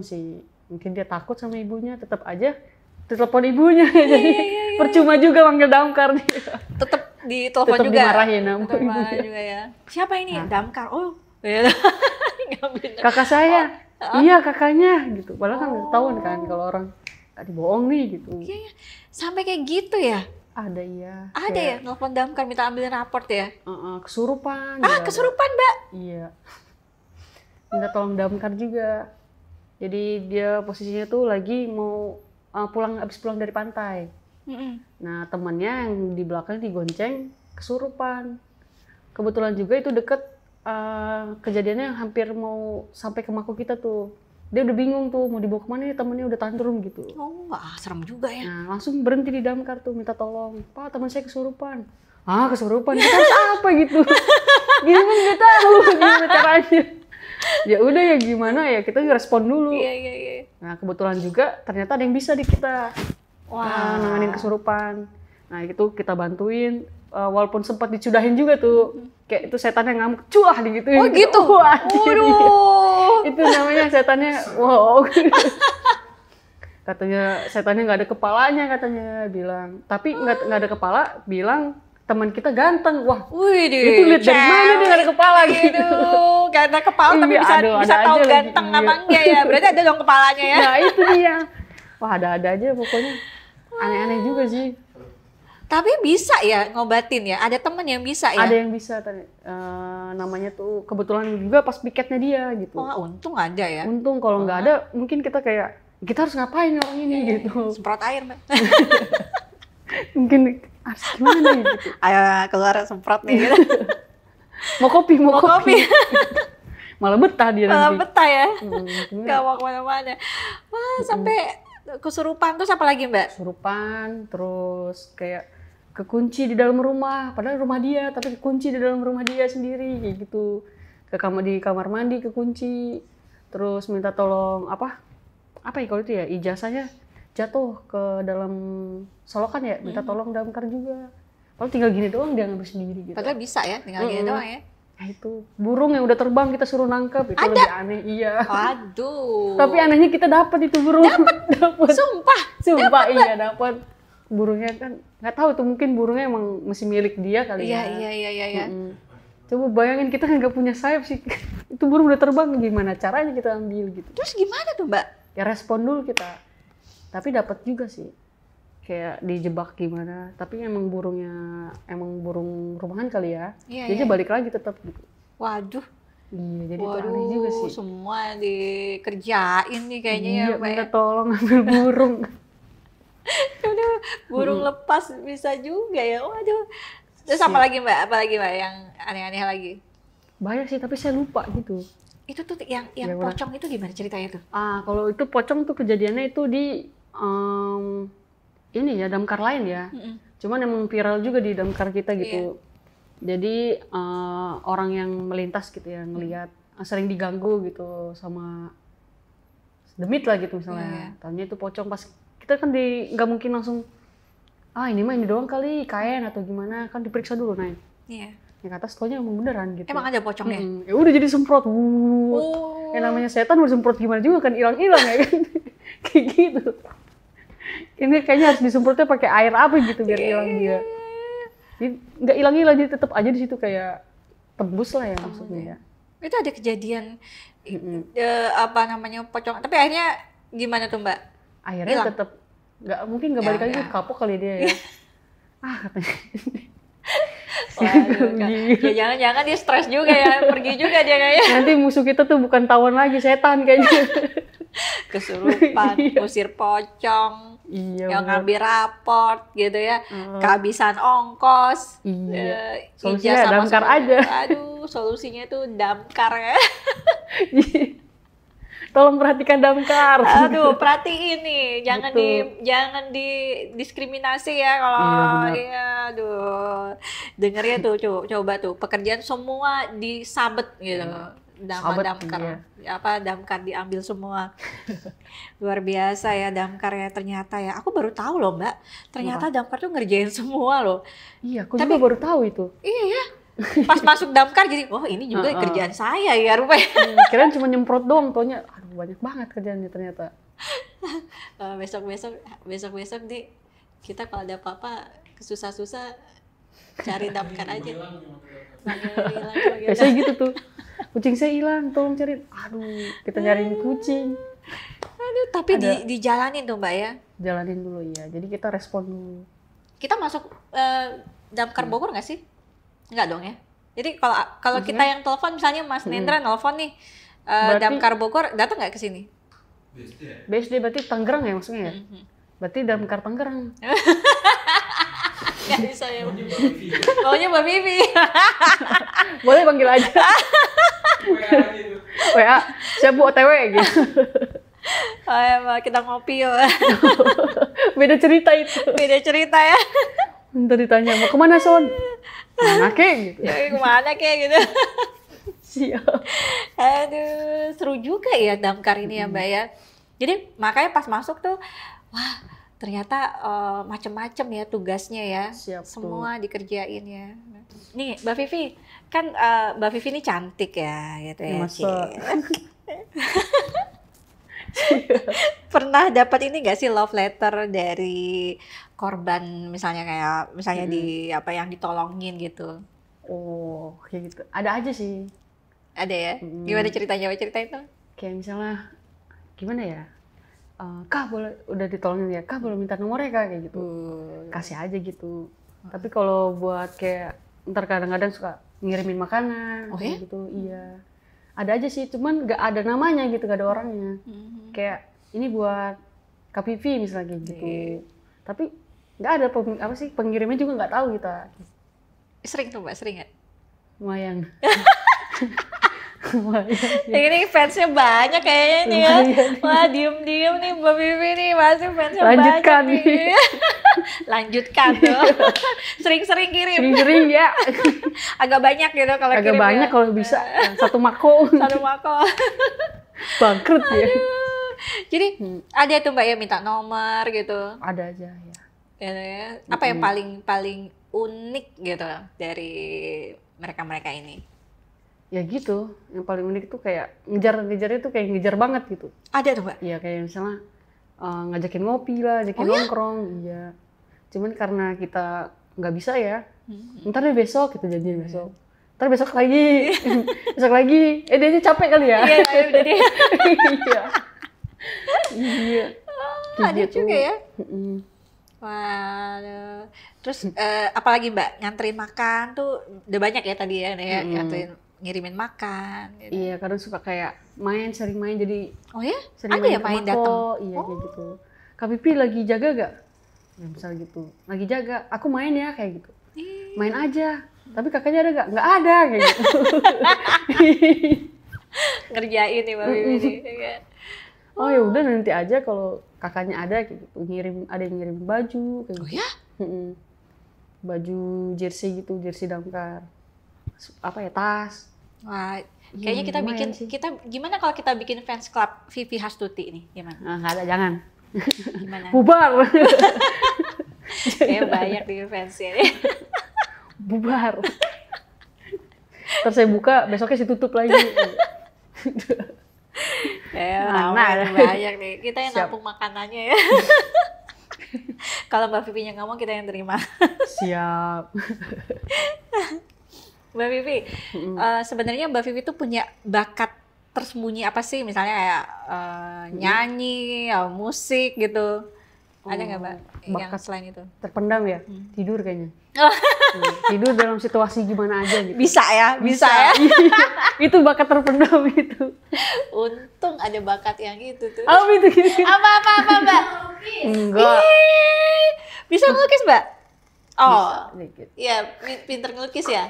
mungkin dia takut sama ibunya, tetap aja telepon ibunya. Jadi percuma juga manggil damkar dia. Tetap ditelepon Tetap juga. dimarahin sama Tetap ibunya. dimarahin juga ya. Siapa ini? Damkar. Oh. Ya. Ngambilin. Kakak saya. Iya kakaknya gitu. Padahal kan ketahuan kan kalau orang dibohong nih gitu. Iya. Sampai kayak gitu ya? Ada iya. Ada ya, nelfon damkar minta ambilin raport ya? Kesurupan. Kesurupan Mbak? Iya. Minta tolong damkar juga. Jadi dia posisinya tuh lagi mau habis pulang dari pantai. Nah temannya yang di belakang digonceng kesurupan. Kebetulan juga itu deket kejadiannya hampir mau sampai ke mako kita tuh. Dia udah bingung tuh mau dibawa kemana nih, temennya udah tantrum gitu. Oh, serem juga ya. Nah, langsung berhenti di damkar tuh minta tolong. Pak, teman saya kesurupan. Kesurupan? Kita harus apa gitu? Gimana nggak tahu gimana caranya. Ya udah ya gimana ya, kita respon dulu. Iya. Nah, kebetulan juga ternyata ada yang bisa di kita. Nanganin kesurupan. Nah, itu kita bantuin. Walaupun sempat dicudahin juga tuh. Kayak itu setannya ngamuk, cuah digituin. Oh gitu? Waduh. Itu namanya setannya, wow. Katanya setannya nggak ada kepalanya katanya, bilang. Tapi nggak ada kepala, bilang teman kita ganteng. Wah, itu lihat dari mana dia nggak ada kepala gitu. Gak ada kepala tapi bisa tahu aja ganteng lagi. apa enggak ya. Berarti ada dong kepalanya ya. Nah itu dia. Wah ada aja pokoknya. Aneh-aneh juga sih. Tapi bisa ya ngobatin ya? Ada temen yang bisa ya? Ada yang bisa, namanya tuh kebetulan juga pas piketnya dia gitu. Oh untung ada ya? Untung kalau nggak ada mungkin kita kayak, kita harus ngapain orang ini gitu. Semprot air Mbak. Mungkin harus gimana gitu. Ayo keluar semprot nih gitu. Mau kopi. Malah betah dia nanti. Malah betah ya? Gak mau kemana-mana. Wah sampai kesurupan, terus apa lagi Mbak? Kesurupan, terus kayak kekunci di dalam rumah, padahal rumah dia, tapi kekunci di dalam rumah dia sendiri, kayak gitu. Di kamar mandi kekunci, terus minta tolong apa ya kalau itu ya, ijazahnya jatuh ke dalam solokan ya, minta tolong damkar juga. Kalau tinggal gini doang dia ngambil sendiri gitu. Padahal bisa ya, tinggal gini doang ya. Nah, itu burung yang udah terbang kita suruh nangkep itu lebih aneh. Iya. Waduh. Tapi anehnya kita dapat itu burung. Dapat. Sumpah. Iya dapat. Burungnya kan nggak tahu tuh, mungkin burungnya emang masih milik dia kali ya. Iya. Coba bayangin kita kan nggak punya sayap sih. Itu burung udah terbang, gimana caranya kita ambil gitu. Terus gimana tuh Mbak? Ya respon dulu kita. Tapi dapat juga sih. Kayak dijebak gimana. Tapi emang burung rumahan kali ya. Iya, Jadi iya. balik lagi tetap gitu. Waduh. Iya, jadi itu aneh juga sih. Semua dikerjain nih kayaknya Iya, ya Mbak. minta tolong ambil burung. Aduh, burung lepas bisa juga ya. Waduh. Terus apa lagi Mbak yang aneh-aneh lagi? Banyak sih, tapi saya lupa gitu. Itu tuh yang Gimana? pocong itu gimana ceritanya tuh? Kalau itu pocong tuh kejadiannya itu di ini ya, damkar lain ya. Cuman emang viral juga di damkar kita gitu. Jadi orang yang melintas gitu ya, ngelihat sering diganggu gitu sama demit lah gitu misalnya. Taunya itu pocong, pas kita kan nggak mungkin langsung ini mah ini doang kali, kain atau gimana, kan diperiksa dulu naik. Iya. Yang atas taunya emang beneran gitu. Emang ada pocongnya? Ya udah jadi semprot. Yang namanya setan udah semprot gimana juga kan hilang-hilang ya kan. Kayak gitu. Ini kayaknya harus disemprotnya pakai air apa gitu biar hilang dia. Jadi nggak hilang-hilang, dia tetap aja di situ kayak tembus lah ya maksudnya. Itu ada kejadian pocong. Tapi akhirnya gimana tuh Mbak? Akhirnya Hilang. tetap mungkin nggak balik lagi, kapok kali dia ya. Katanya. Ya jangan-jangan dia stres juga ya, pergi juga dia kayaknya. Nanti musuh kita tuh bukan tawon lagi, setan kayaknya. Kesurupan, usir pocong, yang ngambil raport gitu ya, kehabisan ongkos. Iya. Solusinya ijazah damkar masuk- aja. Aduh, solusinya tuh damkar ya. Tolong perhatikan damkar. Aduh, perhatiin nih, jangan Betul. jangan didiskriminasi ya kalau iya, aduh. Dengernya tuh coba tuh pekerjaan semua disabet gitu. Sabet, Damkar. Damkar diambil semua. Luar biasa ya damkar ya ternyata ya. Aku baru tahu loh, Mbak. Ternyata damkar tuh ngerjain semua loh. Iya, aku juga baru tahu itu. Iya ya. Pas masuk damkar jadi, oh ini juga kerjaan saya ya rupanya. Kirain cuma nyemprot doang, taunya aduh banyak banget kerjaannya ternyata. Besok nih kita kalau ada apa-apa susah-susah cari damkar aja. Hilang. Biasanya gitu tuh. Kucing saya hilang, tolong cari. Aduh, kita nyariin kucing. Aduh, tapi dijalanin tuh Mbak ya. Jalanin dulu ya. Jadi kita respon dulu. Kita masuk damkar Bogor nggak sih? Nggak dong ya. Jadi kalau kita yang telepon misalnya Mas Nendra nelfon nih Berarti- damkar Bogor datang nggak ke sini? BSD berarti Tangerang ya maksudnya ya? Berarti damkar Tangerang. Nggak bisa ya. Maunya Mbak Vivi. Boleh panggil aja. WA, siap bu OTW gitu. Kita ngopi yuk. Beda cerita itu. Beda cerita ya. Ntar ditanya, mau kemana Son? Mana kek gitu. Ya, kemana kayak gitu. Siap. Aduh, seru juga ya damkar ini ya Mbak ya. Jadi makanya pas masuk tuh, wah ternyata macem-macem ya tugasnya ya. Siap, Semua dikerjain ya. Nih Mbak Vivi, kan Mbak Vivi ini cantik ya gitu ya. Masa? Pernah dapat ini nggak sih love letter dari korban misalnya di apa yang ditolongin gitu? Oh, kayak gitu. Ada aja sih. Ada ya? Gimana ceritanya? Coba ceritain tuh. Kayak misalnya, gimana ya? Kak boleh, udah ditolongin ya, Kak boleh minta nomornya Kak, kayak gitu. Kasih aja gitu. Tapi kalau buat kayak, ntar kadang-kadang suka ngirimin makanan, Oh, kayak ya? gitu, iya. Ada aja sih, cuman nggak ada namanya gitu, nggak ada orangnya. Kayak, ini buat Kak Vivi misalnya kayak gitu. Tapi nggak ada pengirimnya juga nggak tahu kita. Sering tuh Mbak, sering nggak? Lumayan. Lumayan. Ini fansnya banyak kayaknya nih ya. Wah diem-diem nih Mbak Vivi nih, masih fansnya Lanjutkan. banyak nih. Lanjutkan tuh. Sering-sering kirim. Sering-sering ya. Agak banyak gitu kalau Agak kirim banyak ya. kalau bisa. Satu mako. Satu mako. Bangkrut ya. Jadi ada tuh Mbak ya minta nomor gitu. Ada aja ya. Ya. Apa yang paling unik gitu dari mereka-mereka ini? ya gitu, yang paling unik tuh kayak ngejarnya tuh kayak ngejar banget gitu. Ada tuh Mbak? Iya kayak misalnya ngajakin ngopi lah, ajakin nongkrong, iya. Cuman karena kita nggak bisa ya, ntar deh besok gitu jadinya besok. Ntar besok lagi, besok lagi. Dia aja capek kali ya. Iya, udah deh. Iya. Iya. Ada juga ya. Wah, terus apalagi Mbak, nganterin makan tuh udah banyak ya tadi ya, nganterin ngirimin makan. Gitu. Iya, kadang suka kayak sering main jadi. Oh ya? Sering Ada ya main datang? Iya kayak gitu. Kak Pipi lagi jaga gak? Ya, misal gitu, lagi jaga, aku main ya kayak gitu. Main aja, tapi kakaknya ada gak? Nggak ada kayak gitu. Ngerjain nih Mbak Pipi nih. Oh ya udah nanti aja kalau kakaknya ada kayak gitu, ada yang ngirim baju kayak gitu. Oh ya? Baju jersey gitu, jersey damkar. Apa ya, tas. Wah, kayaknya kita bikin sih. Gimana kalau kita bikin fans club Vivi Hastuti ini? Gimana? Nggak ada, jangan. Gimana? Bubar. Kayak banyak di fansnya nih. Bubar. Terus saya buka, besoknya saya tutup lagi. Banyak nih. Kita yang Siap. nampung makanannya ya. Kalau Mbak Vivi yang ngomong, kita yang terima. Siap. Mbak Vivi, sebenarnya Mbak Vivi tuh punya bakat tersembunyi apa sih? Misalnya kayak nyanyi, musik gitu. Ada nggak Mbak yang bakat selain itu? Terpendam ya? Tidur kayaknya. Tidur dalam situasi gimana aja gitu. Bisa ya? Itu bakat terpendam itu. Untung ada bakat yang gitu tuh. Oh itu gitu. Apa Mbak? Enggak. Bisa ngelukis Mbak? Oh, Dikit. iya pinter ngelukis ya?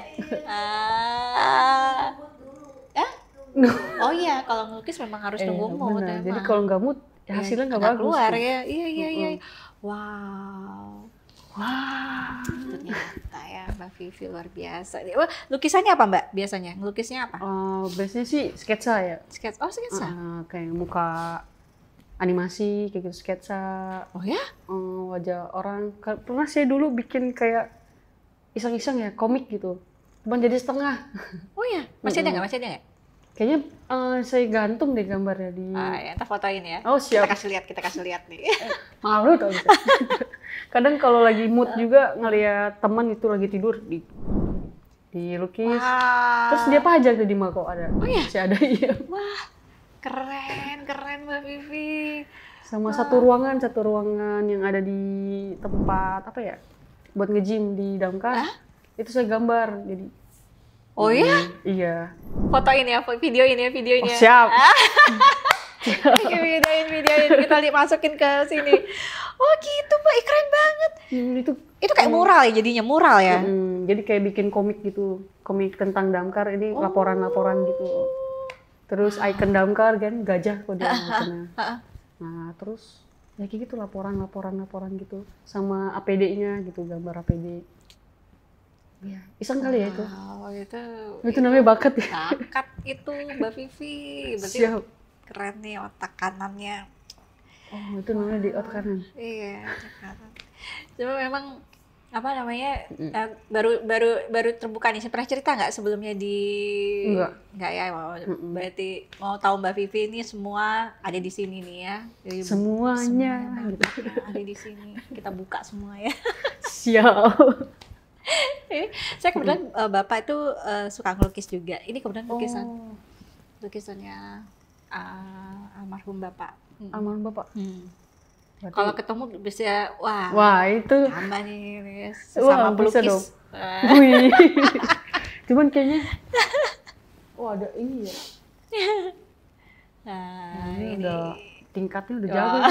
Oh iya, kalau ngelukis memang harus nunggu mood. Benar. Emang. Jadi kalau nggak mood, ya hasilnya nggak bagus. Keluar gitu. ya, iya. Wow. Ternyata ya Mbak Vivi luar biasa. Wah, lukisannya apa Mbak biasanya? Ngelukisnya apa? Biasanya sih sketsa ya. Sketsa. Oh, sketsa. Kayak muka animasi, kayak gitu sketsa. Oh ya? Wajah orang. Pernah saya dulu bikin kayak iseng-iseng ya, komik gitu. Cuman jadi setengah. Oh ya? Masih ada nggak? Kayaknya saya gantung deh gambarnya di. Ya, kita fotoin ya. Oh siap. Kita kasih lihat nih. Malu tau bisa. Kadang kalau lagi mood juga ngeliat teman itu lagi tidur dilukis. Wow. Terus dia pajang tuh di Mako ada. Oh ya? Masih ada iya. Wah, keren Mbak Vivi. Sama satu ruangan yang ada di tempat apa ya? Buat nge-gym di Damkar. Itu saya gambar jadi. Oh ya? Iya. Fotoin ya, videoin ya. Oh, siap. videoin kita masukin ke sini. Oh gitu Mbak, keren banget. Itu kayak mural ya, jadinya mural ya. Jadi kayak bikin komik gitu, komik tentang Damkar ini laporan-laporan gitu. Terus icon Damkar kan gajah kode ikonnya. Nah terus ya kayak gitu laporan gitu, sama APD-nya gitu, gambar APD. Ya, iseng kali ya itu. Itu namanya bakat ya. Bakat itu Mbak Vivi. Berarti Siap. keren nih otak kanannya. Oh, itu namanya di otak kanan. Iya, otak kanan. Cuma memang apa namanya baru terbuka nih. Pernah cerita nggak sebelumnya di? Enggak ya. Berarti mau tahu Mbak Vivi ini semua ada di sini nih ya. Jadi semuanya gitu. Ada di sini. Kita buka semua ya. Siap. Saya kebetulan Bapak itu suka ngelukis juga. Ini kebetulan lukisannya almarhum Bapak. Almarhum Bapak. Kalau ketemu bisa wah itu tambah nih sama pelukis. Wih. Cuman kayaknya ada ini ya. Nah, ini udah tingkatnya udah jauh.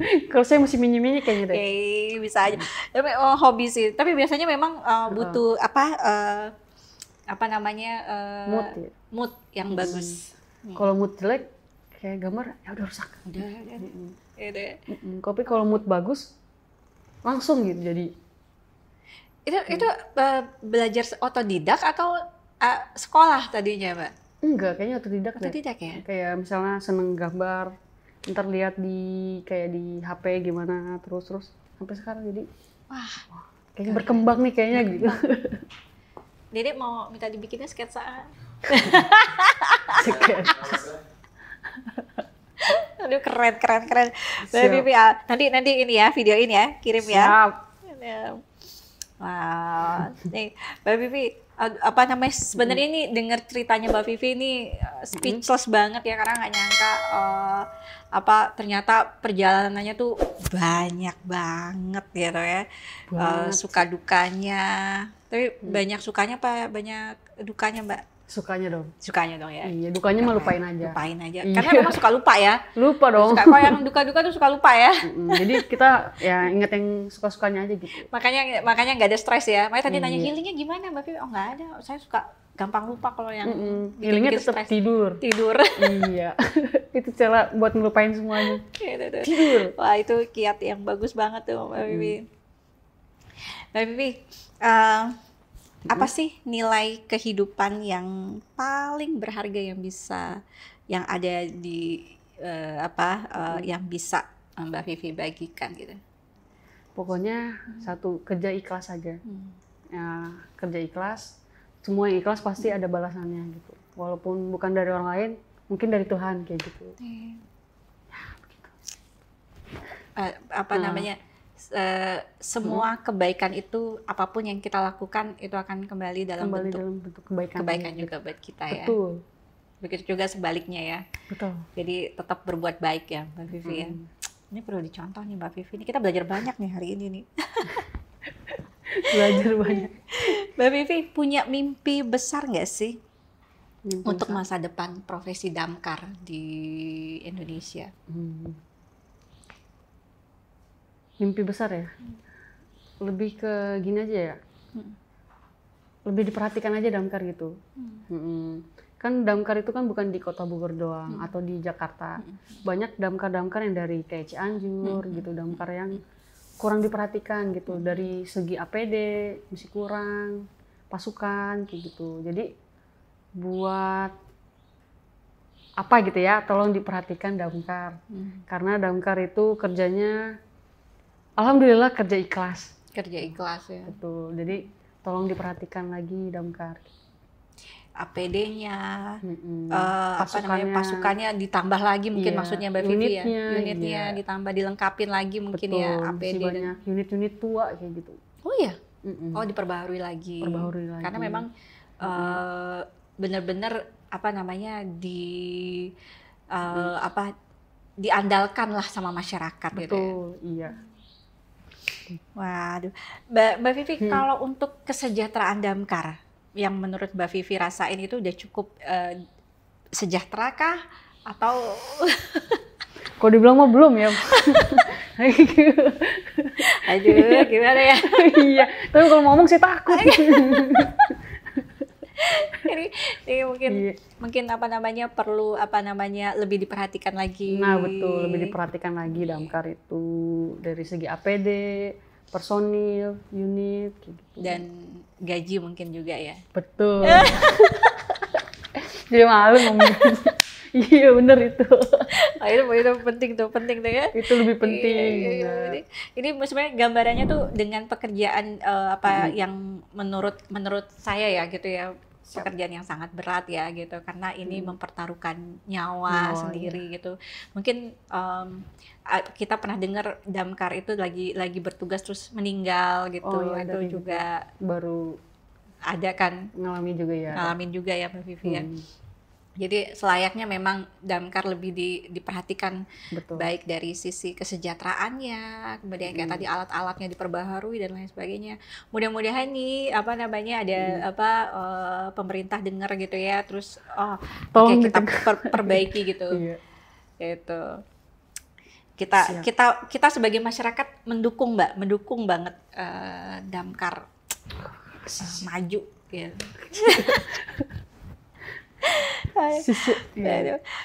Kalau saya masih minyak kayaknya deh. Bisa aja. Tapi hobi sih. Tapi biasanya memang butuh apa namanya mood yang bagus. Kalau mood jelek kayak gambar ya udah rusak. Udah. Tapi kalau mood bagus langsung gitu jadi. Itu belajar otodidak atau sekolah tadinya, Mbak? Enggak, kayaknya otodidak ya. Kayak misalnya seneng gambar, ntar lihat di HP gimana terus sampai sekarang jadi wah kayaknya berkembang nih kayaknya gitu. Dedek mau minta dibikinnya sketsa. Aduh keren. Mbak Vivi, nanti ini ya, video ini ya, kirim ya. Siap. Wow, nih Mbak Vivi, apa namanya sebenarnya ini dengar ceritanya Mbak Vivi ini speechless banget ya, karena nggak nyangka ternyata perjalanannya tuh banyak banget gitu ya, suka dukanya. Tapi banyak sukanya apa banyak dukanya Mbak? Sukanya dong Ya. Iya, dukanya mah lupain aja. Iya. Karena memang suka lupa ya. Lupa dong. Kalau yang duka-duka tuh suka lupa ya. Jadi kita ya inget yang suka-sukanya aja gitu. Makanya nggak ada stres ya. Makanya tadi nanya Iya. healingnya gimana Mbak Vivi? Oh nggak ada. Saya suka gampang lupa kalau yang Healingnya bikin tetap stres. tidur. Iya. Itu cara buat ngelupain semuanya. Gitu. Tidur. Wah itu kiat yang bagus banget tuh Mbak Vivi. Mbak Vivi, apa sih nilai kehidupan yang paling berharga yang ada di yang bisa Mbak Vivi bagikan gitu? Pokoknya satu, kerja ikhlas aja. Ya, kerja ikhlas. Semua yang ikhlas pasti ada balasannya gitu. Walaupun bukan dari orang lain, mungkin dari Tuhan kayak gitu. Semua kebaikan itu, apapun yang kita lakukan itu akan kembali dalam bentuk kebaikan juga buat kita ya. Betul. Begitu juga sebaliknya ya. Betul. Jadi tetap berbuat baik ya Mbak Vivi ya. Ini perlu dicontoh nih Mbak Vivi. Ini kita belajar banyak nih hari ini nih. Belajar banyak. Mbak Vivi punya mimpi besar nggak sih Mimpi untuk besar. masa depan profesi damkar di Indonesia? Mimpi besar ya? Lebih ke gini aja ya. Lebih diperhatikan aja damkar gitu. Kan damkar itu kan bukan di Kota Bogor doang atau di Jakarta. Banyak damkar-damkar yang dari kayak Cianjur gitu, damkar yang kurang diperhatikan gitu. Dari segi APD masih kurang, pasukan kayak gitu. Jadi buat apa gitu ya, tolong diperhatikan damkar. Karena damkar itu kerjanya alhamdulillah kerja ikhlas. Kerja ikhlas ya. Betul. Jadi tolong diperhatikan lagi damkar. APD-nya, Pasukannya. pasukannya ditambah lagi mungkin Iya, maksudnya Mbak Vivi ya. unitnya, iya. ditambah dilengkapin lagi mungkin ya Betul, APD. masih banyak unit-unit tua kayak gitu. Oh iya? Oh diperbaharui lagi. Perbaharui lagi. Karena memang benar-benar diandalkan lah sama masyarakat gitu ya. Betul, iya. Waduh, Mbak Vivi, kalau untuk kesejahteraan damkar yang menurut Mbak Vivi rasain itu udah cukup sejahtera kah? Atau Kalau dibilang mah belum ya. aduh gimana ya? Iya, tapi kalau ngomong saya takut. ini mungkin perlu lebih diperhatikan lagi. Nah betul, lebih diperhatikan lagi damkar itu dari segi APD, personil, unit, kayak gitu. Dan gaji mungkin juga ya. Betul. Jadi malu ngomongin. Iya bener itu. Itu penting tuh ya. Itu lebih penting. Iya. Ini sebenarnya gambarannya tuh dengan pekerjaan yang menurut saya ya gitu ya. Pekerjaan yang sangat berat ya gitu, karena ini mempertaruhkan nyawa sendiri gitu. Mungkin kita pernah dengar damkar itu lagi bertugas terus meninggal gitu. Itu juga gitu. Baru ada kan, ngalamin juga ya Mbak Vivi ya. Jadi selayaknya memang damkar lebih diperhatikan. Betul. Baik dari sisi kesejahteraannya, kemudian kayak tadi alat-alatnya diperbaharui dan lain sebagainya. Mudah-mudahan nih ada pemerintah dengar gitu ya, terus kita perbaiki gitu. Iya. Gitu. Kita sebagai masyarakat mendukung banget damkar maju gitu.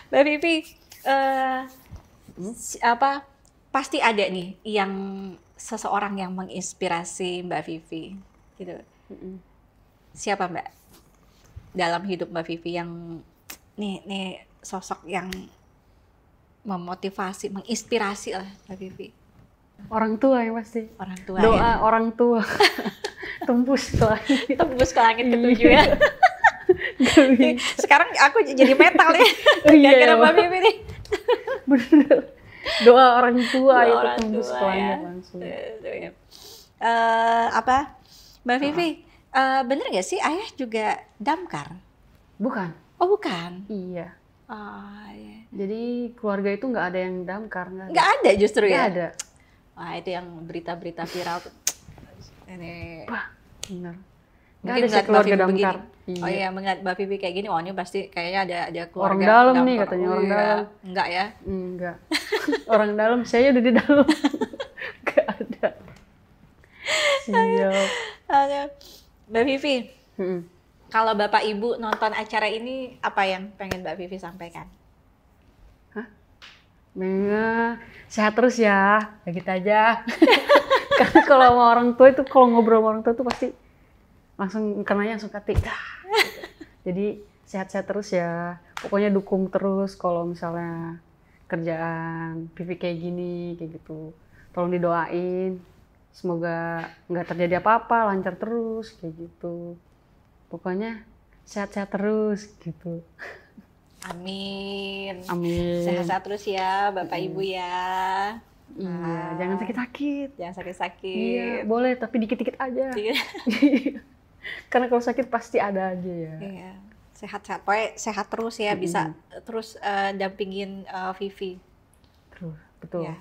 Mbak Vivi, pasti ada nih yang seseorang yang menginspirasi Mbak Vivi, gitu. Siapa Mbak dalam hidup Mbak Vivi yang nih sosok yang memotivasi, menginspirasi lah Mbak Vivi? Orang tua ya pasti. Orang tua. Doa ya? orang tua. tembus ke langit. Tembus ke langit ketujuh ya. Nggak bisa. Sekarang aku jadi metal ya. Iya, Gara-gara ya, Mbak Vivi nih. Bener. Doa orang tua Doa itu orang tembus tua ke langit ya. langsung. Apa Mbak Vivi, bener nggak sih ayah juga damkar? Bukan. Oh bukan. Iya. Oh, iya. Jadi keluarga itu nggak ada yang damkar, Nggak ada justru Nggak ya? ada. Wah itu yang berita-berita viral tuh. Ini Wah, benar. Nggak mungkin ada sih ngeliat Mbak keluarga Vivi damkar. begini. Oh iya, melihat Mbak Vivi kayak gini, oh ini pasti kayaknya ada keluarga Orang dalam nih damkar. katanya, Oh, orang iya. dalam. Enggak ya? Enggak. Orang dalam, saya udah di dalam. Nggak ada. Siap. Ada. Mbak Vivi, Mm-mm. kalau Bapak Ibu nonton acara ini, apa yang pengen Mbak Vivi sampaikan? Menga, sehat terus ya, gitu aja. Karena kalau sama orang tua itu, kalau ngobrol sama orang tua itu pasti langsung kenanya langsung kati. Gitu. Jadi sehat-sehat terus ya. Pokoknya dukung terus kalau misalnya kerjaan Vivi kayak gini, kayak gitu. Tolong didoain. Semoga nggak terjadi apa-apa, lancar terus, kayak gitu. Pokoknya sehat-sehat terus, gitu. Amin. Amin. Sehat-sehat terus ya Bapak Ibu ya. Iya, jangan sakit-sakit. Jangan Iya, sakit-sakit. boleh, tapi dikit-dikit aja. Iya. Karena kalau sakit pasti ada aja ya. Iya. Sehat-sehat. Pokoknya sehat terus ya, bisa terus dampingin Vivi. Terus, betul. Ya.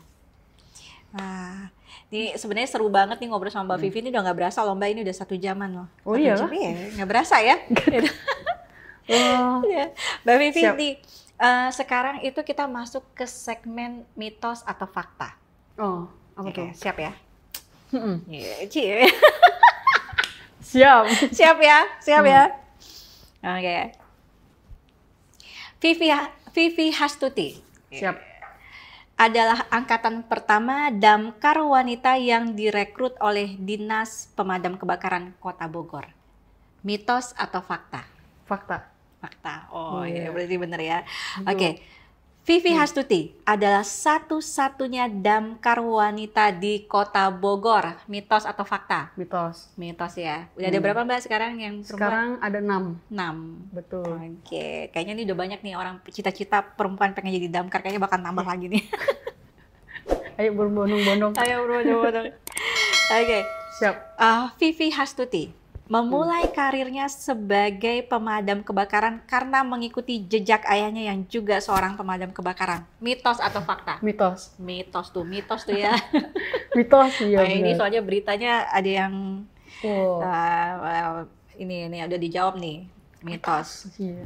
Nah, ini sebenarnya seru banget nih ngobrol sama Mbak Vivi. Ini udah nggak berasa loh Mbak, ini udah 1 jaman loh. Oh 1 iya jam lah. ya, nggak berasa ya. Wah, Ya. Mbak Vivi Siap. nih, sekarang itu kita masuk ke segmen mitos atau fakta. oh, apa Oke, tuh? siap ya? Mm-mm. Iya, cie. Siap. Siap ya, siap ya. Oke. Vivi Hastuti Siap. adalah angkatan pertama damkar wanita yang direkrut oleh Dinas Pemadam Kebakaran Kota Bogor. Mitos atau fakta? Fakta. Fakta. Oh, Oh, iya, iya. berarti bener ya. Oke. Vivi Hastuti adalah satu-satunya damkar wanita di Kota Bogor. Mitos atau fakta? Mitos. Mitos ya. Udah ada berapa Mbak sekarang yang perempuan? Sekarang ada 6. 6. Betul. Oke, kayaknya ini udah banyak nih orang cita-cita perempuan pengen jadi damkar, kayaknya bakal nambah lagi nih. Ayo berbondong-bondong. Ayo bro. Oke, Siap. Vivi Hastuti memulai karirnya sebagai pemadam kebakaran karena mengikuti jejak ayahnya yang juga seorang pemadam kebakaran. Mitos atau fakta? Mitos. Mitos tuh ya. Mitos, iya Ini benar. soalnya beritanya ada yang Wow. ini udah dijawab nih. Mitos. Iya.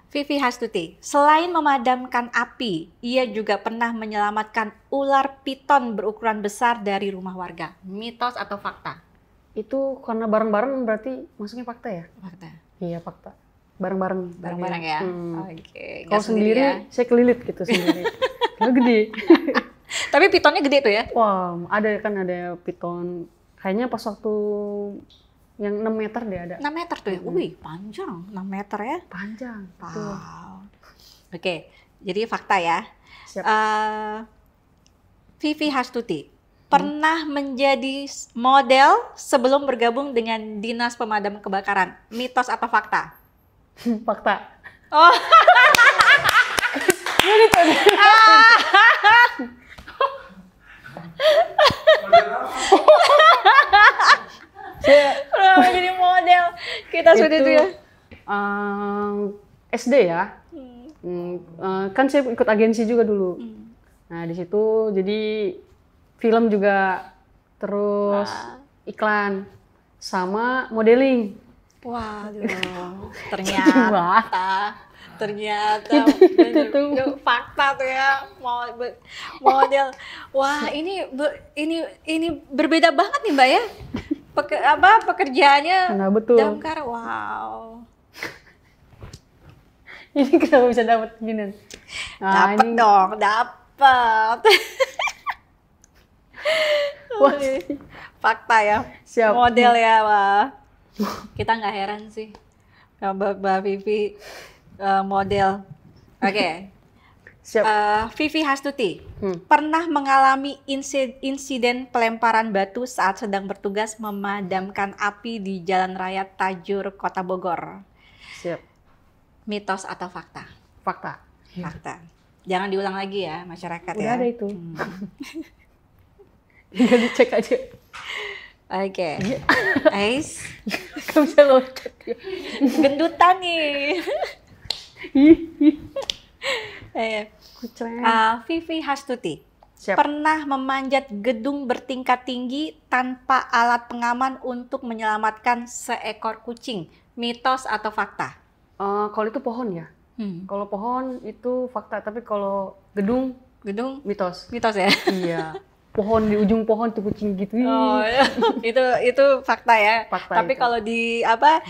Vivi Hastuti, selain memadamkan api, ia juga pernah menyelamatkan ular piton berukuran besar dari rumah warga. Mitos atau fakta? Itu karena bareng-bareng berarti masuknya fakta ya? Fakta. Iya, fakta. Bareng-bareng. Bareng-bareng ya? Hmm. Oke. nggak Kalau sendiri, ya? saya kelilit gitu sendiri. Karena gede. Tapi pitonnya gede tuh ya? Wah, ada piton. Kayaknya pas waktu yang 6 meter deh ada. 6 meter tuh ya? Wih, panjang. 6 meter ya? Panjang. Betul. Wow. Oke, jadi fakta ya. Siap. Vivi Hastuti pernah menjadi model sebelum bergabung dengan Dinas Pemadam Kebakaran. Mitos atau fakta? Fakta. Oh. Pernah menjadi model. Kita sudah itu ya. SD ya. Kan saya ikut agensi juga dulu. Nah, di situ jadi film juga, terus iklan sama modeling. Waduh, ternyata Itu tuh. itu fakta tuh ya, model. Wah, ini berbeda banget nih Mbak ya. Pekerjaannya Nah, betul. damkar. Wow. Ini kenapa bisa dapat gini? Nah, Dapat dong, dapat. Wah, Fakta ya. siap. Model ya, Wah. Kita nggak heran sih. Mbak Vivi model. Oke. Siap. Vivi Hastuti, pernah mengalami insiden pelemparan batu saat sedang bertugas memadamkan api di Jalan Raya Tajur, Kota Bogor. Siap. Mitos atau fakta? Fakta. Fakta. Jangan diulang lagi ya masyarakat. Udah ya. ada itu. Tinggal dicek aja. Oke. Ais. Gak bisa loncat ya. Gendutan nih. Kucing. Vivi Hastuti. Siap. Pernah memanjat gedung bertingkat tinggi tanpa alat pengaman untuk menyelamatkan seekor kucing. Mitos atau fakta? Kalau itu pohon ya. Kalau pohon itu fakta, tapi kalau gedung mitos. Mitos ya. Iya. Pohon di ujung pohon tuh kucing gitu. Oh, itu fakta ya. Fakta tapi itu. kalau di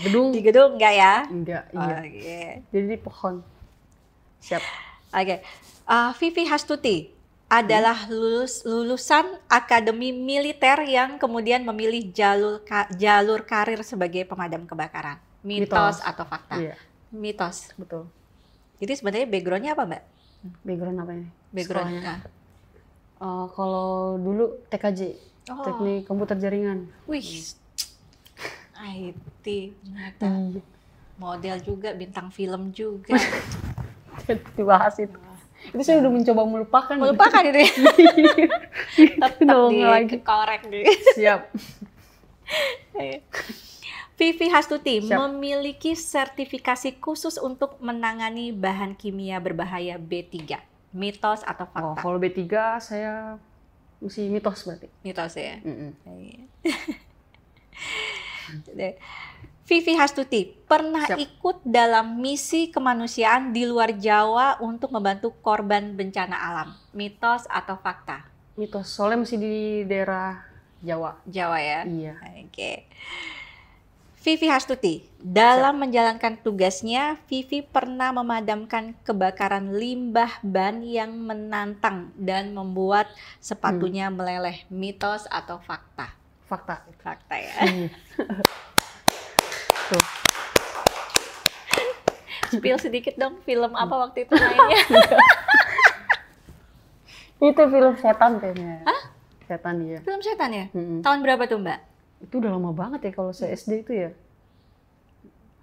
Gedung di gedung enggak ya? enggak. Oh, Iya. iya. Jadi di pohon. Siap. Oke. Vivi Hastuti adalah lulusan akademi militer yang kemudian memilih jalur karir sebagai pemadam kebakaran. Mitos atau fakta? Iya. Mitos. Betul. Jadi sebenarnya background-nya apa, Mbak? Background apa ini? Background. Sekolahnya. Kalau dulu TKJ, Oh. teknik komputer jaringan. Wih. IT ternyata. Iya. Model juga, bintang film juga. Dibahas itu. Itu saya udah mencoba melupakan. Melupakan itu ya. Tetap Dong, lagi. dikorek nih. Siap. Vivi Hastuti Siap. memiliki sertifikasi khusus untuk menangani bahan kimia berbahaya B3. Mitos atau Oh, fakta? kalau B3 saya mesti mitos berarti. Mitos ya. Mm-mm. Vivi Hastuti pernah Siap. ikut dalam misi kemanusiaan di luar Jawa untuk membantu korban bencana alam. Mitos atau fakta? Mitos. Soalnya masih di daerah Jawa. Jawa ya. Iya. Oke. Vivi Hastuti, dalam menjalankan tugasnya, Vivi pernah memadamkan kebakaran limbah ban yang menantang dan membuat sepatunya meleleh. Mitos atau fakta? Fakta. Fakta ya. Tuh. Spill sedikit dong, film apa waktu itu mainnya? Itu film setan kayaknya. Hah? Setan ya. Film setan ya? Mm-mm. Tahun berapa tuh, Mbak? Itu udah lama banget ya kalau saya SD itu ya.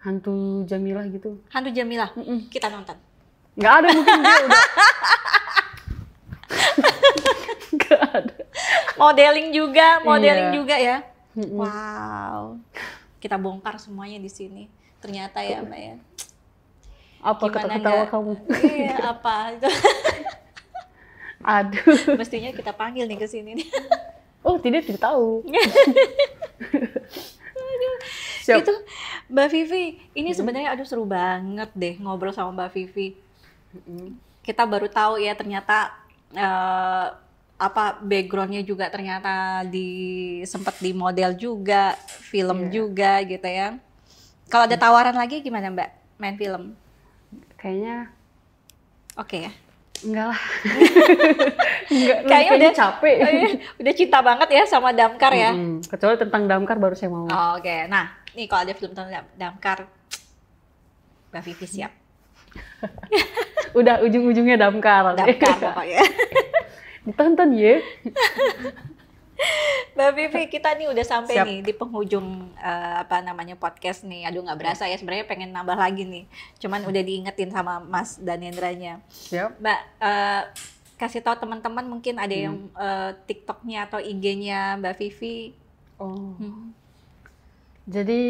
Hantu Jamilah gitu. Hantu Jamilah. Kita nonton. Nggak ada mungkin dia udah. Nggak ada. Modeling Iya. juga ya. Wow. Kita bongkar semuanya di sini. Ternyata ya, Mbak ya. Apa Gimana ketawa-ketawa nggak? kamu? Iya, apa itu? Aduh. Mestinya kita panggil nih ke sini nih. Oh, tidak tahu. Siap. Itu Mbak Vivi, ini sebenarnya aduh seru banget deh ngobrol sama Mbak Vivi. Kita baru tahu ya ternyata backgroundnya juga ternyata sempat di model juga, film juga gitu ya. Kalau ada tawaran lagi gimana Mbak main film? Kayaknya Oke ya. enggak lah. Enggak, Kayaknya udah capek. Udah cinta banget ya sama Damkar ya. Kecuali tentang damkar baru saya mau. Oh, oke. Nah, nih kalau ada film tentang Damkar, Mbak Vivi siap. Udah ujung-ujungnya damkar. Damkar pokoknya. Ditonton ya. Mbak Vivi, kita nih udah sampai Siap. nih di penghujung podcast nih. Aduh nggak berasa ya, sebenarnya pengen nambah lagi nih. Cuman udah diingetin sama Mas Daneandranya. Siap. Mbak, kasih tahu teman-teman mungkin ada yang TikTok-nya atau IG-nya Mbak Vivi. Oh. Jadi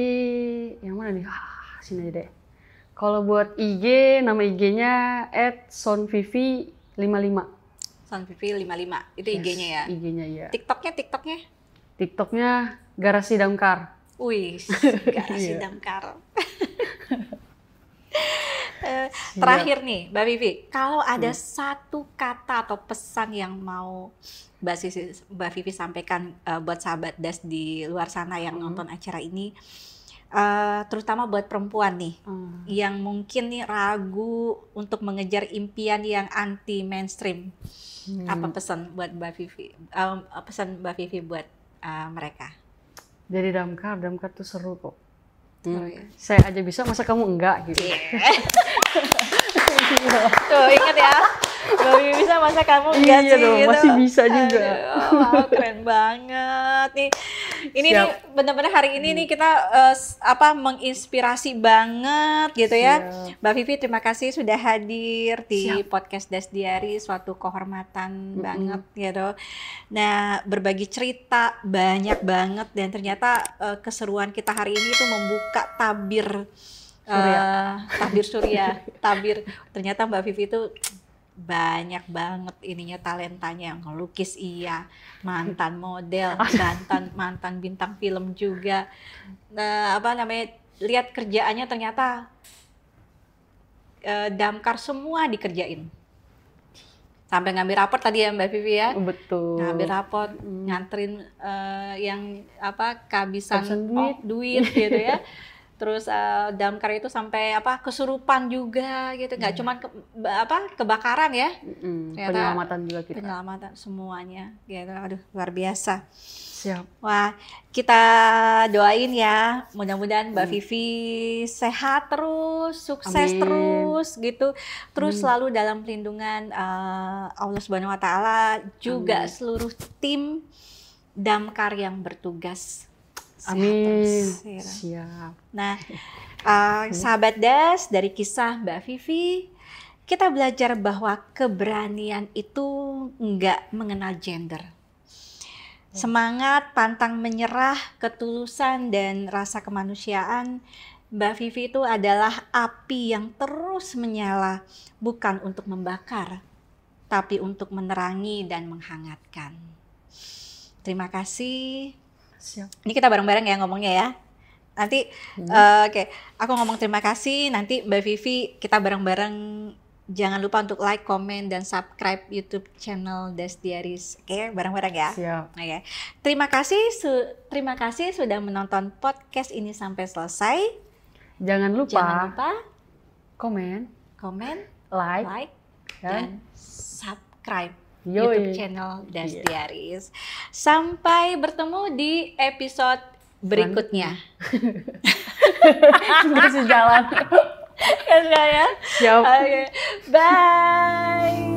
yang mana nih? Sini aja deh. Kalau buat IG, nama IG-nya @sonvivi55. Sonvivi 55, itu IG-nya ya. IG-nya ya. TikTok-nya? TikTok-nya Garasi Damkar. Wih, Garasi Iya. Damkar. Terakhir nih, Mbak Vivi, kalau ada satu kata atau pesan yang mau Mbak Vivi sampaikan buat sahabat Das di luar sana yang nonton acara ini, terutama buat perempuan nih, yang mungkin nih ragu untuk mengejar impian yang anti mainstream, apa pesan buat Mbak Vivi? Pesan Mbak Vivi buat mereka? Jadi damkar tuh seru kok. Oh, iya. Saya aja bisa, masa kamu enggak gitu. Tuh ingat ya, Mbak Vivi bisa masak, kamu enggak Iya sih? dong, gitu. masih bisa juga. Aduh, wow, keren banget nih. Ini nih benar-benar hari ini nih kita menginspirasi banget gitu ya. Siap. Mbak Vivi, terima kasih sudah hadir di podcast Des Diary, suatu kehormatan banget gitu. Nah, berbagi cerita banyak banget dan ternyata keseruan kita hari ini tuh membuka tabir surya. Ternyata Mbak Vivi itu banyak banget ininya, talentanya, yang ngelukis iya, mantan model, mantan bintang film juga. Lihat kerjaannya ternyata damkar semua dikerjain. Sampai ngambil raport tadi ya Mbak Vivi ya. Betul. Ngambil raport, nganterin yang kehabisan duit gitu ya. Terus damkar itu sampai kesurupan juga gitu, nggak cuma kebakaran ya. Penyelamatan juga kita. Penyelamatan semuanya gitu. Aduh, luar biasa. Siap. Wah, kita doain ya, mudah-mudahan Mbak Vivi sehat terus, sukses terus gitu, terus selalu dalam perlindungan Allah Subhanahu Wa Taala, juga seluruh tim damkar yang bertugas. Amin. Terus, ya. Siap. Nah, sahabat Das, dari kisah Mbak Vivi, kita belajar bahwa keberanian itu nggak mengenal gender. Semangat, pantang menyerah, ketulusan, dan rasa kemanusiaan Mbak Vivi itu adalah api yang terus menyala, bukan untuk membakar, tapi untuk menerangi dan menghangatkan. Terima kasih. Siap. Ini kita bareng-bareng ya ngomongnya ya. Nanti, oke, aku ngomong terima kasih, nanti Mbak Vivi kita bareng-bareng. Jangan lupa untuk like, komen, dan subscribe YouTube channel Des Diaries. Oke, bareng-bareng ya. Siap. Oke. Terima kasih sudah menonton podcast ini sampai selesai. Jangan lupa komen, like, dan subscribe YouTube channel Des Diaries. Sampai bertemu di episode berikutnya. Masih jalan. Ya, Siap. Oke. Bye.